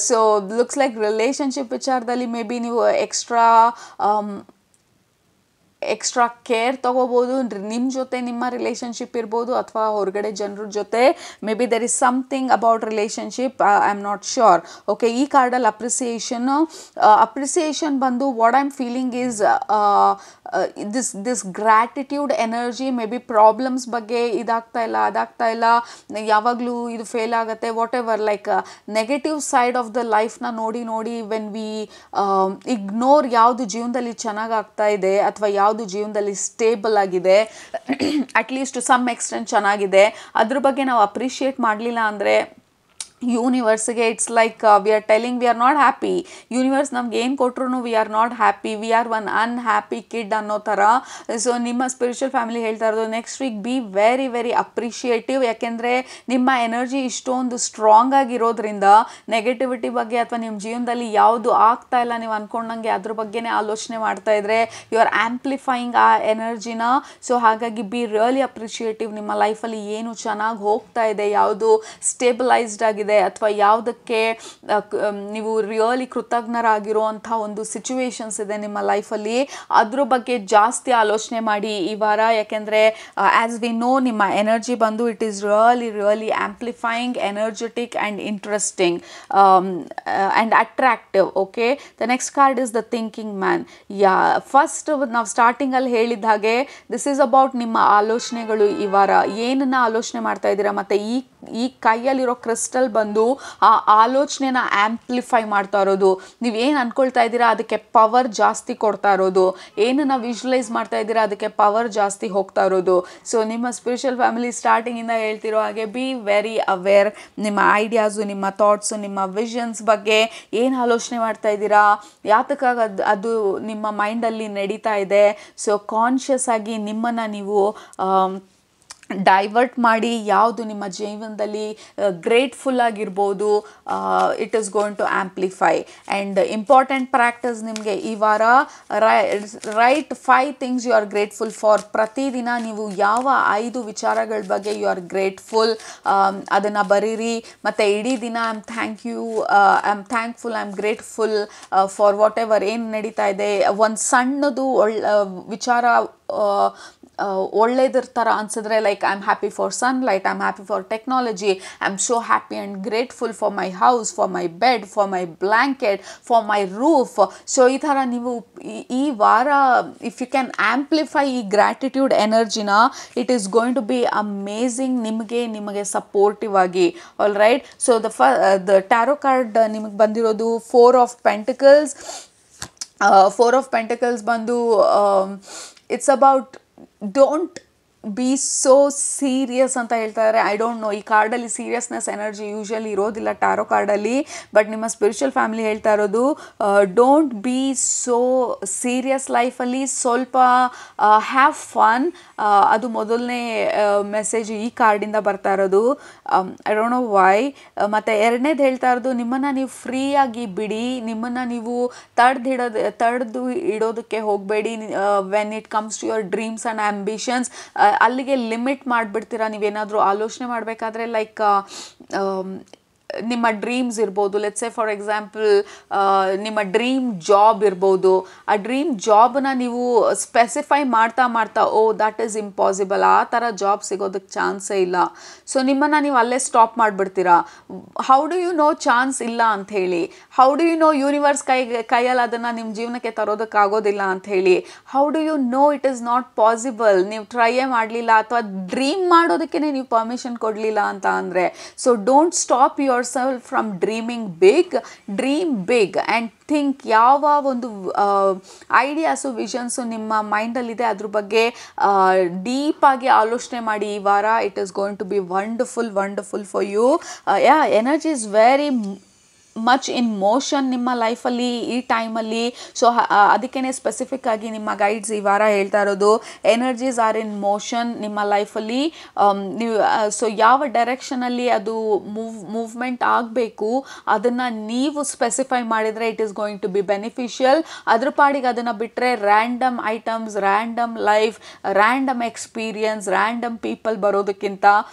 ಸೊ ಲುಕ್ಸ್ ಲೈಕ್ ರಿಲೇಷನ್ಶಿಪ್ ವಿಚಾರದಲ್ಲಿ ಮೇ ಬಿ ನೀವು ಎಕ್ಸ್ಟ್ರಾ ಕೇರ್ ತೊಗೋಬೋದು. ನಿಮ್ಮ ಜೊತೆ ನಿಮ್ಮ ರಿಲೇಷನ್ಶಿಪ್ ಇರ್ಬೋದು ಅಥವಾ ಹೊರಗಡೆ ಜನರ ಜೊತೆ. Maybe there is something about relationship, I am not sure. Okay, ಈ ಕಾರ್ಡಲ್ಲಿ ಅಪ್ರಿಸಿಯೇಷನ್ ಬಂದು what I am feeling is this gratitude energy. Maybe problems ಬಗ್ಗೆ ಇದಾಗ್ತಾ ಇಲ್ಲ, ಅದಾಗ್ತಾ ಇಲ್ಲ, ಯಾವಾಗಲೂ ಇದು ಫೇಲ್ ಆಗುತ್ತೆ, whatever, like negative side of the ಲೈಫ್ನ ನೋಡಿ ವೆನ್ ವಿ ಇಗ್ನೋರ್ ಯಾವುದು ಜೀವನದಲ್ಲಿ ಚೆನ್ನಾಗಿ ಆಗ್ತಾ ಇದೆ ಅಥವಾ ಯಾವುದು ಜೀವನದಲ್ಲಿ ಸ್ಟೇಬಲ್ ಆಗಿದೆ, ಅಟ್ಲೀಸ್ಟ್ ಟು ಸಮ್ ಎಕ್ಸ್ಟೆಂಟ್ ಚೆನ್ನಾಗಿದೆ, ಅದ್ರ ಬಗ್ಗೆ ನಾವು ಅಪ್ರಿಷಿಯೇಟ್ ಮಾಡಲಿಲ್ಲ ಅಂದರೆ ಯೂನಿವರ್ಸ್ಗೆ it's like we are telling we are not happy. Universe ನಮ್ಗೆ ಏನು ಕೊಟ್ಟರು we are not happy, we are one unhappy kid ಅನ್ನೋ ಥರ. ಸೊ ನಿಮ್ಮ ಸ್ಪಿರಿಚುವಲ್ ಫ್ಯಾಮಿಲಿ ಹೇಳ್ತಾ ಇರೋದು next week be very very appreciative. ಯಾಕೆಂದರೆ ನಿಮ್ಮ ಎನರ್ಜಿ ಇಷ್ಟೊಂದು ಸ್ಟ್ರಾಂಗ್ ಆಗಿರೋದ್ರಿಂದ ನೆಗೆಟಿವಿಟಿ ಬಗ್ಗೆ ಅಥವಾ ನಿಮ್ಮ ಜೀವನದಲ್ಲಿ ಯಾವುದು ಆಗ್ತಾ ಇಲ್ಲ ನೀವು ಅಂದ್ಕೊಂಡಂಗೆ ಅದ್ರ ಬಗ್ಗೆನೇ ಆಲೋಚನೆ ಮಾಡ್ತಾ ಇದ್ರೆ ಯು ಆರ್ ಆ್ಯಂಪ್ಲಿಫೈಯಿಂಗ್ ಆ ಎನರ್ಜಿನ. ಸೊ ಹಾಗಾಗಿ ಬಿ ರಿಯಲಿ ಅಪ್ರಿಷಿಯೇಟಿವ್. ನಿಮ್ಮ ಲೈಫಲ್ಲಿ ಏನು ಚೆನ್ನಾಗಿ ಹೋಗ್ತಾ ಇದೆ, ಯಾವುದು ಸ್ಟೇಬಲೈಸ್ಡ್ ಆಗಿದೆ ಅಥವಾ ಯಾವುದಕ್ಕೆ ನೀವು ರಿಯಲಿ ಕೃತಜ್ಞರಾಗಿರುವಂಥ ಒಂದು ಸಿಚುವೇಶನ್ಸ್ ಇದೆ ನಿಮ್ಮ ಲೈಫಲ್ಲಿ, ಅದ್ರ ಬಗ್ಗೆ ಜಾಸ್ತಿ ಆಲೋಚನೆ ಮಾಡಿ ಈ ವಾರ. ಯಾಕೆಂದರೆ ಆ್ಯಸ್ ವಿ ನೋ ನಿಮ್ಮ ಎನರ್ಜಿ ಬಂದು it is really amplifying, energetic and interesting and attractive. Okay, the next card is the thinking man. First ನಾವು ಸ್ಟಾರ್ಟಿಂಗಲ್ಲಿ ಹೇಳಿದ ಹಾಗೆ ದಿಸ್ ಈಸ್ ಅಬೌಟ್ ನಿಮ್ಮ ಆಲೋಚನೆಗಳು. ಈ ವಾರ ಏನನ್ನ ಆಲೋಚನೆ ಮಾಡ್ತಾ ಇದ್ದೀರಾ, ಮತ್ತು ಈ ಕೈಯಲ್ಲಿರೋ ಕ್ರಿಸ್ಟಲ್ ಬಂದು ಆ ಆಲೋಚನೆನ ಆ್ಯಂಪ್ಲಿಫೈ ಮಾಡ್ತಾ ಇರೋದು. ನೀವೇನು ಅಂದ್ಕೊಳ್ತಾ ಇದ್ದೀರಾ ಅದಕ್ಕೆ ಪವರ್ ಜಾಸ್ತಿ ಕೊಡ್ತಾ ಇರೋದು, ಏನನ್ನ ವಿಜುವಲೈಸ್ ಮಾಡ್ತಾ ಇದ್ದೀರಾ ಅದಕ್ಕೆ ಪವರ್ ಜಾಸ್ತಿ ಹೋಗ್ತಾ ಇರೋದು. ಸೊ ನಿಮ್ಮ ಸ್ಪಿರಿಚುವಲ್ ಫ್ಯಾಮಿಲಿ ಸ್ಟಾರ್ಟಿಂಗಿಂದ ಹೇಳ್ತಿರೋ ಹಾಗೆ ಬಿ ವೆರಿ ಅವೇರ್. ನಿಮ್ಮ ಐಡಿಯಾಸು, ನಿಮ್ಮ ಥಾಟ್ಸು, ನಿಮ್ಮ ವಿಷನ್ಸ್ ಬಗ್ಗೆ ಏನು ಆಲೋಚನೆ ಮಾಡ್ತಾ ಇದ್ದೀರಾ, ಯಾತಕ್ಕಾಗಿ ಅದು ನಿಮ್ಮ ಮೈಂಡಲ್ಲಿ ನಡೀತಾ ಇದೆ. ಸೊ ಕಾನ್ಷಿಯಸ್ ಆಗಿ ನಿಮ್ಮನ್ನು ನೀವು ಡೈವರ್ಟ್ ಮಾಡಿ ಯಾವುದು ನಿಮ್ಮ ಜೀವನದಲ್ಲಿ ಗ್ರೇಟ್ಫುಲ್ ಆಗಿರ್ಬೋದು, it is going to amplify. And important practice ನಿಮಗೆ ಈ ವಾರ, write 5 things you are grateful for. ಪ್ರತಿದಿನ ನೀವು ಯಾವ 5 ವಿಚಾರಗಳ ಬಗ್ಗೆ ಯು ಆರ್ ಗ್ರೇಟ್ಫುಲ್ ಅದನ್ನು ಬರೀರಿ. ಮತ್ತು ಇಡೀ ದಿನ I am thankful, I am grateful for whatever ಏನು ನಡೀತಾ ಇದೆ. ಒಂದು ಸಣ್ಣದು ವಿಚಾರ ಒಳ್ಳೇದ್ರ ಥರ ಅನ್ಸಿದ್ರೆ, like I am happy for sunlight, I am happy for technology, I am so happy and grateful for my house, for my bed, for my blanket, for my roof. So ಈ ಥರ ನೀವು ಈ ವಾರ ಇಫ್ ಯು ಕ್ಯಾನ್ ಆ್ಯಂಪ್ಲಿಫೈ ಈ gratitude ಎನರ್ಜಿನ, it is going to be amazing ನಿಮಗೆ supportive ಆಗಿ. All right. So the tarot card ನಿಮಗೆ ಬಂದಿರೋದು 4 ಆಫ್ ಪೆಂಟಿಕಲ್ಸ್. 4 ಆಫ್ ಪೆಂಟಿಕಲ್ಸ್ ಬಂದು it's about don't be so serious ಅಂತ ಹೇಳ್ತಾ ಇದ್ದಾರೆ. ಐ ಡೋಂಟ್ ನೋ, ಈ ಕಾರ್ಡಲ್ಲಿ ಸೀರಿಯಸ್ನೆಸ್ ಎನರ್ಜಿ ಯೂಶಲಿ ಇರೋದಿಲ್ಲ ಟ್ಯಾರೋ ಕಾರ್ಡಲ್ಲಿ. ಬಟ್ ನಿಮ್ಮ ಸ್ಪಿರಿಚುವಲ್ ಫ್ಯಾಮಿಲಿ ಹೇಳ್ತಾ ಇರೋದು ಡೋಂಟ್ ಬಿ ಸೋ ಸೀರಿಯಸ್ ಲೈಫಲ್ಲಿ, ಸ್ವಲ್ಪ ಹ್ಯಾವ್ ಫನ್. ಅದು ಮೊದಲನೇ ಮೆಸೇಜ್ ಈ ಕಾರ್ಡಿಂದ ಬರ್ತಾ ಇರೋದು. I don't know why. ಮತ್ತು ಎರಡನೇದು ಹೇಳ್ತಾ ಇರೋದು, ನಿಮ್ಮನ್ನು ನೀವು ಫ್ರೀಯಾಗಿ ಬಿಡಿ, ನಿಮ್ಮನ್ನು ನೀವು ತಡೆದು ಇಡೋದಕ್ಕೆ ಹೋಗಬೇಡಿ. When it comes to your dreams and ambitions, ಅಲ್ಲಿಗೆ ಲಿಮಿಟ್ ಮಾಡಿಬಿಡ್ತೀರಾ ನೀವೇನಾದರೂ ಆಲೋಚನೆ ಮಾಡಬೇಕಾದ್ರೆ. ಲೈಕ್ ನಿಮ್ಮ ಡ್ರೀಮ್ಸ್ ಇರ್ಬೋದು, ಲೆಟ್ಸ್ ಸೇ ಫಾರ್ ಎಕ್ಸಾಂಪಲ್ ನಿಮ್ಮ ಡ್ರೀಮ್ ಜಾಬ್ ಇರ್ಬೋದು. ಆ ಡ್ರೀಮ್ ಜಾಬ್ನ ನೀವು ಸ್ಪೆಸಿಫೈ ಮಾಡ್ತಾ ಓ ದಟ್ ಈಸ್ ಇಂಪಾಸಿಬಲ್, ಆ ಥರ ಜಾಬ್ ಸಿಗೋದಕ್ಕೆ ಚಾನ್ಸೇ ಇಲ್ಲ. ಸೊ ನಿಮ್ಮನ್ನು ನೀವು ಅಲ್ಲೇ ಸ್ಟಾಪ್ ಮಾಡಿಬಿಡ್ತೀರಾ. How do you know chance ಇಲ್ಲ ಅಂಥೇಳಿ? How do you know universe ಕೈಯಲ್ಲಿ ಅದನ್ನು ನಿಮ್ಮ ಜೀವನಕ್ಕೆ ತರೋದಕ್ಕಾಗೋದಿಲ್ಲ ಅಂಥೇಳಿ? How do you know it is not possible? ನೀವು ಟ್ರೈಯೇ ಮಾಡಲಿಲ್ಲ, ಅಥವಾ ಡ್ರೀಮ್ ಮಾಡೋದಕ್ಕೆ ನೀವು ಪರ್ಮಿಷನ್ ಕೊಡಲಿಲ್ಲ ಅಂತ ಅಂದರೆ. So don't stop your yourself from dreaming big. Dream big and think ಯಾವ ಒಂದು ಐಡಿಯಾಸು ವಿಷನ್ಸು ನಿಮ್ಮ ಮೈಂಡಲ್ಲಿದೆ ಅದ್ರ ಬಗ್ಗೆ ಡೀಪಾಗಿ ಆಲೋಚನೆ ಮಾಡಿ ಈ ವಾರ. It is going to be wonderful for you. Energy is very much in motion ನಿಮ್ಮ ಲೈಫಲ್ಲಿ ಈ ಟೈಮಲ್ಲಿ. ಸೊ ಅದಕ್ಕೇ ಸ್ಪೆಸಿಫಿಕ್ ಆಗಿ ನಿಮ್ಮ ಗೈಡ್ಸ್ ಈ ವಾರ ಹೇಳ್ತಾ ಇರೋದು, ಎನರ್ಜೀಸ್ ಆರ್ ಇನ್ ಮೋಷನ್ ನಿಮ್ಮ ಲೈಫಲ್ಲಿ. ನೀವು ಸೊ ಯಾವ ಡೈರೆಕ್ಷನಲ್ಲಿ ಅದು ಮೂವ್ಮೆಂಟ್ ಆಗಬೇಕು ಅದನ್ನು ನೀವು ಸ್ಪೆಸಿಫೈ ಮಾಡಿದರೆ it is going to be beneficial. ಅದ್ರ ಪಾಡಿಗೆ ಅದನ್ನು ಬಿಟ್ಟರೆ random items, random life, random experience, random people ಬರೋದಕ್ಕಿಂತ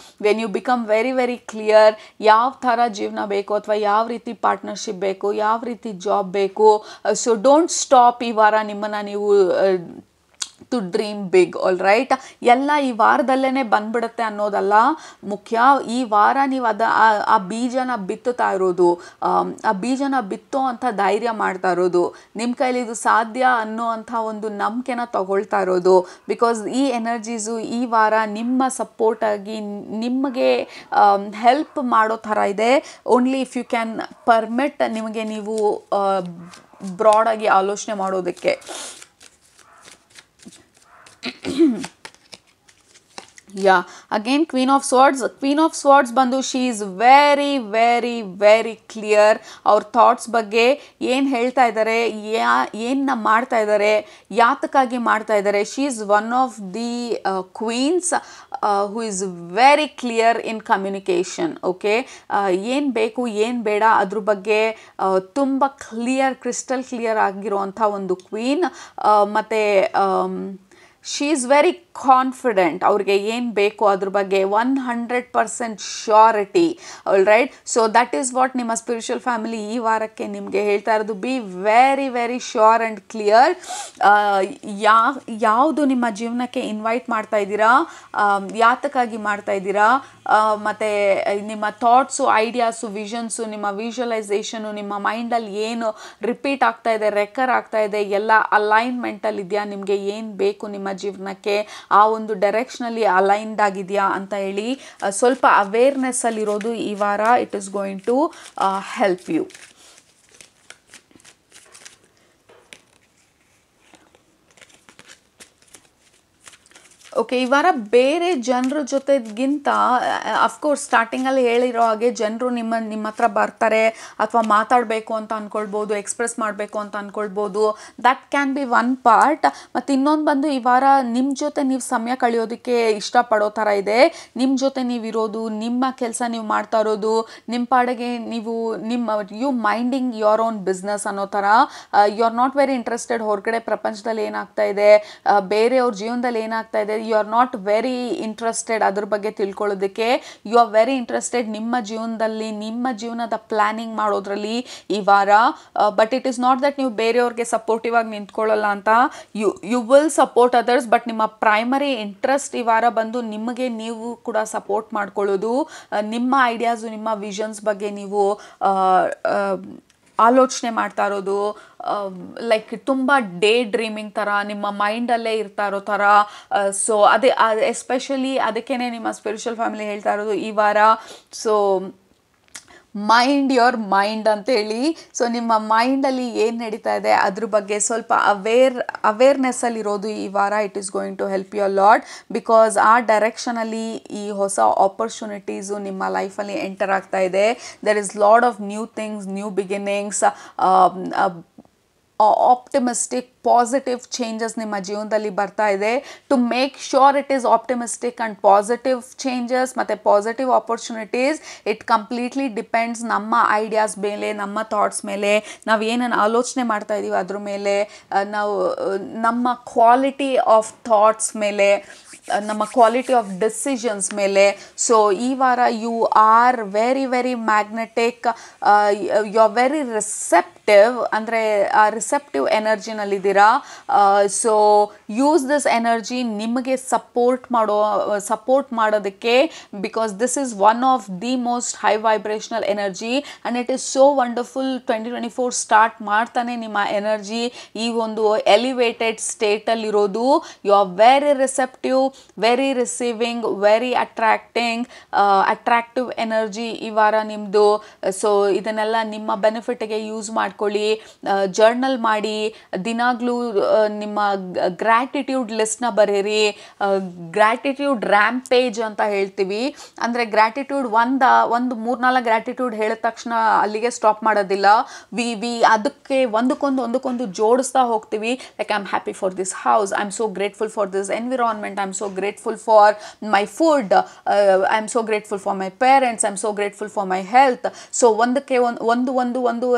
when you become very clear ಯಾವ ಥರ ಜೀವನ ಬೇಕು, ಅಥವಾ ಯಾವ ರೀತಿ ಪಾರ್ಟ್ನರ್ಶಿಪ್ ಬೇಕು, ಯಾವ ರೀತಿ ಜಾಬ್ ಬೇಕು. ಸೊ ಡೋಂಟ್ ಸ್ಟಾಪ್ ಈ ವಾರ ನಿಮ್ಮನ್ನು ನೀವು to dream big. All right. ಎಲ್ಲ ಈ ವಾರದಲ್ಲೇ ಬಂದ್ಬಿಡುತ್ತೆ ಅನ್ನೋದಲ್ಲ ಮುಖ್ಯ. ಈ ವಾರ ನೀವು ಆ ಬೀಜನ ಬಿತ್ತುತ್ತಾ ಇರೋದು, ಆ ಬೀಜನ ಬಿತ್ತೋ ಅಂತ ಧೈರ್ಯ ಮಾಡ್ತಾ ಇರೋದು, ನಿಮ್ಮ ಕೈಲಿ ಇದು ಸಾಧ್ಯ ಅನ್ನೋ ಅಂಥ ಒಂದು ನಂಬಿಕೆನ ತಗೊಳ್ತಾ ಇರೋದು. ಬಿಕಾಸ್ ಈ ಎನರ್ಜೀಸು ಈ ವಾರ ನಿಮ್ಮ ಸಪೋರ್ಟಾಗಿ ನಿಮಗೆ ಹೆಲ್ಪ್ ಮಾಡೋ ಥರ ಇದೆ. Only if you can permit ನಿಮಗೆ ನೀವು ಬ್ರಾಡಾಗಿ ಆಲೋಚನೆ ಮಾಡೋದಕ್ಕೆ. Yeah, again Queen of Swords ಬಂದು she is very clear. ಅವ್ರ ಥಾಟ್ಸ್ ಬಗ್ಗೆ ಏನು ಹೇಳ್ತಾ ಇದ್ದಾರೆ, ಏನನ್ನ ಮಾಡ್ತಾ ಇದ್ದಾರೆ, ಯಾತಕ್ಕಾಗಿ ಮಾಡ್ತಾ ಇದ್ದಾರೆ. she is one of the queens who is very clear in communication. Okay, ಏನು ಬೇಕು ಏನು ಬೇಡ ಅದ್ರ ಬಗ್ಗೆ ತುಂಬ ಕ್ರಿಸ್ಟಲ್ ಕ್ಲಿಯರ್ ಆಗಿರುವಂಥ ಒಂದು ಕ್ವೀನ್. ಮತ್ತು ಶಿ ಈಸ್ ವೆರಿ ಕಾನ್ಫಿಡೆಂಟ್. ಅವ್ರಿಗೆ ಏನು ಬೇಕು ಅದ್ರ ಬಗ್ಗೆ 100% surety. All right. So that is what ನಿಮ್ಮ ಸ್ಪಿರಿಚುವಲ್ ಫ್ಯಾಮಿಲಿ ಈ ವಾರಕ್ಕೆ ನಿಮಗೆ ಹೇಳ್ತಾ ಇರೋದು. Be very sure and clear. ಯಾವುದು ನಿಮ್ಮ ಜೀವನಕ್ಕೆ ಇನ್ವೈಟ್ ಮಾಡ್ತಾ ಇದ್ದೀರಾ, ಯಾತಕ್ಕಾಗಿ ಮಾಡ್ತಾ ಇದ್ದೀರಾ, ಮತ್ತು ನಿಮ್ಮ ಥಾಟ್ಸು, ಐಡಿಯಾಸು, ವಿಷನ್ಸು, ನಿಮ್ಮ ವಿಜುವಲೈಸೇಷನು, ನಿಮ್ಮ ಮೈಂಡಲ್ಲಿ ಏನು ರಿಪೀಟ್ ಆಗ್ತಾ ಇದೆ, ರೆಕರ್ ಆಗ್ತಾ ಇದೆ, ಎಲ್ಲ ಅಲೈನ್ಮೆಂಟಲ್ಲಿ ಇದೆಯಾ, ನಿಮಗೆ ಏನು ಬೇಕು ನಿಮ್ಮ ಜೀವನಕ್ಕೆ ಆ ಒಂದು ಡೈರೆಕ್ಷನಲ್ಲಿ ಅಲೈನ್ಡ್ ಆಗಿದೆಯಾ ಅಂತ ಹೇಳಿ ಸ್ವಲ್ಪ ಅವೇರ್ನೆಸ್ಸಲ್ಲಿರೋದು ಈ ವಾರ. It is going to help you. Okay, ಈ ವಾರ ಬೇರೆ ಜನರ ಜೊತೆಗಿಂತ ಅಫ್ಕೋರ್ಸ್ ಸ್ಟಾರ್ಟಿಂಗಲ್ಲಿ ಹೇಳಿರೋ ಹಾಗೆ ಜನರು ನಿಮ್ಮ ಹತ್ರ ಬರ್ತಾರೆ ಅಥವಾ ಮಾತಾಡಬೇಕು ಅಂತ ಅಂದ್ಕೊಳ್ಬೋದು, ಎಕ್ಸ್ಪ್ರೆಸ್ ಮಾಡಬೇಕು ಅಂತ ಅಂದ್ಕೊಳ್ಬೋದು. That can be one part. ಮತ್ತು ಇನ್ನೊಂದು ಬಂದು ಈ ವಾರ ನಿಮ್ಮ ಜೊತೆ ನೀವು ಸಮಯ ಕಳೆಯೋದಕ್ಕೆ ಇಷ್ಟಪಡೋ ಥರ ಇದೆ. ನಿಮ್ಮ ಜೊತೆ ನೀವು ಇರೋದು, ನಿಮ್ಮ ಕೆಲಸ ನೀವು ಮಾಡ್ತಾ ಇರೋದು, ನಿಮ್ಮ ಪಾಡಿಗೆ ನೀವು you minding your own business ಅನ್ನೋ ಥರ. You are not very interested ಹೊರಗಡೆ ಪ್ರಪಂಚದಲ್ಲಿ ಏನಾಗ್ತಾ ಇದೆ, ಬೇರೆಯವ್ರ ಜೀವನದಲ್ಲಿ ಏನಾಗ್ತಾ ಇದೆ, you are not very interested ಅದ್ರ ಬಗ್ಗೆ ತಿಳ್ಕೊಳ್ಳೋದಕ್ಕೆ. ಯು ಆರ್ ವೆರಿ ಇಂಟ್ರೆಸ್ಟೆಡ್ ನಿಮ್ಮ ಜೀವನದಲ್ಲಿ, ನಿಮ್ಮ ಜೀವನದ ಪ್ಲ್ಯಾನಿಂಗ್ ಮಾಡೋದ್ರಲ್ಲಿ ಈ ವಾರ. But it is not that ನೀವು ಬೇರೆಯವ್ರಿಗೆ ಸಪೋರ್ಟಿವ್ ಆಗಿ ನಿಂತ್ಕೊಳ್ಳಲ್ಲ ಅಂತ. You will support others, but ನಿಮ್ಮ ಪ್ರೈಮರಿ ಇಂಟ್ರೆಸ್ಟ್ ಈ ವಾರ ಬಂದು ನಿಮಗೆ ನೀವು ಕೂಡ ಸಪೋರ್ಟ್ ಮಾಡ್ಕೊಳ್ಳೋದು, ನಿಮ್ಮ ಐಡಿಯಾಸು, ನಿಮ್ಮ ವಿಷನ್ಸ್ ಬಗ್ಗೆ ನೀವು ಆಲೋಚನೆ ಮಾಡ್ತಾ ಇರೋದು. ಲೈಕ್ ತುಂಬ ಡೇ ಡ್ರೀಮಿಂಗ್ ಥರ ನಿಮ್ಮ ಮೈಂಡಲ್ಲೇ ಇರ್ತಾ ಇರೋ ಥರ. ಸೊ ಅದೇ ಎಸ್ಪೆಷಲಿ ಅದಕ್ಕೇ ನಿಮ್ಮ ಸ್ಪಿರಿಚುವಲ್ ಫ್ಯಾಮಿಲಿ ಹೇಳ್ತಾ ಇರೋದು ಈ ವಾರ. ಸೊ ಮೈಂಡ್ ಯೋರ್ ಮೈಂಡ್ ಅಂತೇಳಿ. ಸೊ ನಿಮ್ಮ ಮೈಂಡಲ್ಲಿ ಏನು ನಡೀತಾ ಇದೆ ಅದ್ರ ಬಗ್ಗೆ ಸ್ವಲ್ಪ ಅವೇರ್ನೆಸ್ಸಲ್ಲಿರೋದು ಈ ವಾರ. It is going to help you a lot, because ಆ ಡೈರೆಕ್ಷನಲ್ಲಿ ಈ ಹೊಸ ಆಪರ್ಚುನಿಟೀಸು ನಿಮ್ಮ ಲೈಫಲ್ಲಿ ಎಂಟರ್ ಆಗ್ತಾ ಇದೆ. There is lot of new things, new beginnings, optimistic positive changes ನಿಮ್ಮ ಜೀವನದಲ್ಲಿ ಬರ್ತಾ ಇದೆ. To make sure it is optimistic and positive changes ಮತ್ತು positive opportunities, it completely depends ನಮ್ಮ ಐಡಿಯಾಸ್ ಮೇಲೆ, ನಮ್ಮ ಥಾಟ್ಸ್ ಮೇಲೆ, ನಾವು ಏನನ್ನು ಆಲೋಚನೆ ಮಾಡ್ತಾ ಇದ್ದೀವಿ ಅದ್ರ ಮೇಲೆ, ನಾವು ನಮ್ಮ ಕ್ವಾಲಿಟಿ ಆಫ್ ಥಾಟ್ಸ್ ಮೇಲೆ, ನಮ್ಮ ಕ್ವಾಲಿಟಿ ಆಫ್ ಡಿಸಿಷನ್ಸ್ ಮೇಲೆ. ಸೊ ಈ ವಾರ you are very very magnetic, you are very receptive, ಅಂದರೆ ಆ ರಿಸೆಪ್ಟಿವ್ ಎನರ್ಜಿನಲ್ಲಿದ್ದೀರಾ. ಸೊ ಯೂಸ್ ದಿಸ್ ಎನರ್ಜಿ ನಿಮಗೆ ಸಪೋರ್ಟ್ ಮಾಡೋದಕ್ಕೆ, because this is one of the most high vibrational energy and it is so wonderful. 2024 start ಮಾಡ್ತಾನೆ ನಿಮ್ಮ energy ಈ ಒಂದು elevated ಸ್ಟೇಟಲ್ಲಿರೋದು. You are very receptive, very receiving, very attractive energy ಈ ವಾರ ನಿಮ್ಮದು. ಸೊ ಇದನ್ನೆಲ್ಲ ನಿಮ್ಮ ಬೆನಿಫಿಟ್ಗೆ ಯೂಸ್ ಮಾಡ್ಕೊಳ್ಳಿ. ಜರ್ನಲ್ ಮಾಡಿ, ದಿನಾಗ್ಲೂ ನಿಮ್ಮ ಗ್ರ್ಯಾಟಿಟ್ಯೂಡ್ ಲಿಸ್ಟ್ನ ಬರೀರಿ. ಗ್ರ್ಯಾಟಿಟ್ಯೂಡ್ ರ್ಯಾಂಪೇಜ್ ಅಂತ ಹೇಳ್ತೀವಿ. ಅಂದರೆ ಗ್ರ್ಯಾಟಿಟ್ಯೂಡ್ ಒಂದು 3-4 ಗ್ರ್ಯಾಟಿಟ್ಯೂಡ್ ಹೇಳಿದ ತಕ್ಷಣ ಅಲ್ಲಿಗೆ ಸ್ಟಾಪ್ ಮಾಡೋದಿಲ್ಲ. ವಿ ಅದಕ್ಕೆ ಒಂದಕ್ಕೊಂದು ಜೋಡಿಸ್ತಾ ಹೋಗ್ತೀವಿ. Like I am happy for this house, I am so grateful for this environment, I am so grateful for my food, I am so grateful for my parents, I am so grateful for my health. So ಒಂದಕ್ಕೆ ಒಂದು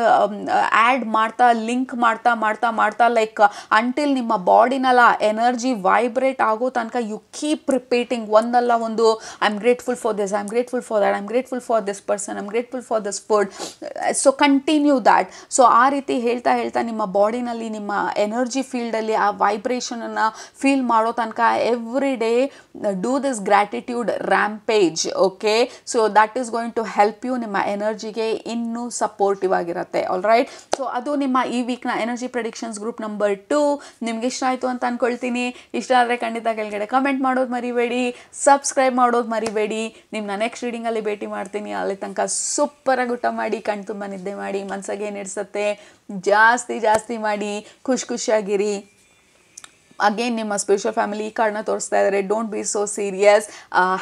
add ಮಾಡ್ತಾ, link ಮಾಡ್ತಾ like until ನಿಮ್ಮ ಬಾಡಿನೆಲ್ಲ energy vibrate ಆಗೋ ತನಕ you keep repeating ಒಂದಲ್ಲ ಒಂದು. I am grateful for this, I am grateful for that, I am grateful for this person, I am grateful for this food. So continue that. So ಆ ರೀತಿ ಹೇಳ್ತಾ ನಿಮ್ಮ ಬಾಡಿನಲ್ಲಿ, ನಿಮ್ಮ energy ಫೀಲ್ಡಲ್ಲಿ ಆ ವೈಬ್ರೇಷನನ್ನು ಫೀಲ್ ಮಾಡೋ ತನಕ every day do this gratitude rampage. Okay, so that is going to help you ನಿಮ್ಮ ಎನರ್ಜಿಗೆ ಇನ್ನೂ ಸಪೋರ್ಟಿವ್ ಆಗಿರುತ್ತೆ. All right. ಸೊ ಅದು ನಿಮ್ಮ ಈ ವೀಕ್ನ ಎನರ್ಜಿ ಪ್ರೆಡಿಕ್ಷನ್ಸ್ ಗ್ರೂಪ್ ನಂಬರ್ 2. ನಿಮ್ಗೆ ಇಷ್ಟ ಆಯಿತು ಅಂತ ಅಂದ್ಕೊಳ್ತೀನಿ. ಇಷ್ಟ ಆದರೆ ಖಂಡಿತ ಕೆಳಗಡೆ ಕಮೆಂಟ್ ಮಾಡೋದು ಮರಿಬೇಡಿ, ಸಬ್ಸ್ಕ್ರೈಬ್ ಮಾಡೋದು ಮರಿಬೇಡಿ. ನಿಮ್ಮನ್ನ ನೆಕ್ಸ್ಟ್ ರೀಡಿಂಗಲ್ಲಿ ಭೇಟಿ ಮಾಡ್ತೀನಿ. ಅಲ್ಲಿ ತನಕ ಸೂಪರಾಗಿ ಊಟ ಮಾಡಿ, ಕಣ್ ತುಂಬ ನಿದ್ದೆ ಮಾಡಿ, ಮನಸ್ಸಿಗೆ ಏನಿಡ್ಸತ್ತೆ ಜಾಸ್ತಿ ಮಾಡಿ, ಖುಷಿಯಾಗಿರಿ. ಅಗೇನ್ ನಿಮ್ಮ ಸ್ಪಿರಿಚುವಲ್ ಫ್ಯಾಮಿಲಿ ಈ ಕಾರ್ಡ್ನ ತೋರಿಸ್ತಾ ಇದ್ದಾರೆ. Don't be so serious,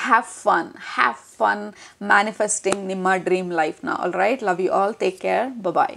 have fun manifesting ನಿಮ್ಮ ಡ್ರೀಮ್ ಲೈಫ್ನ. All right, love you all, take care, bye.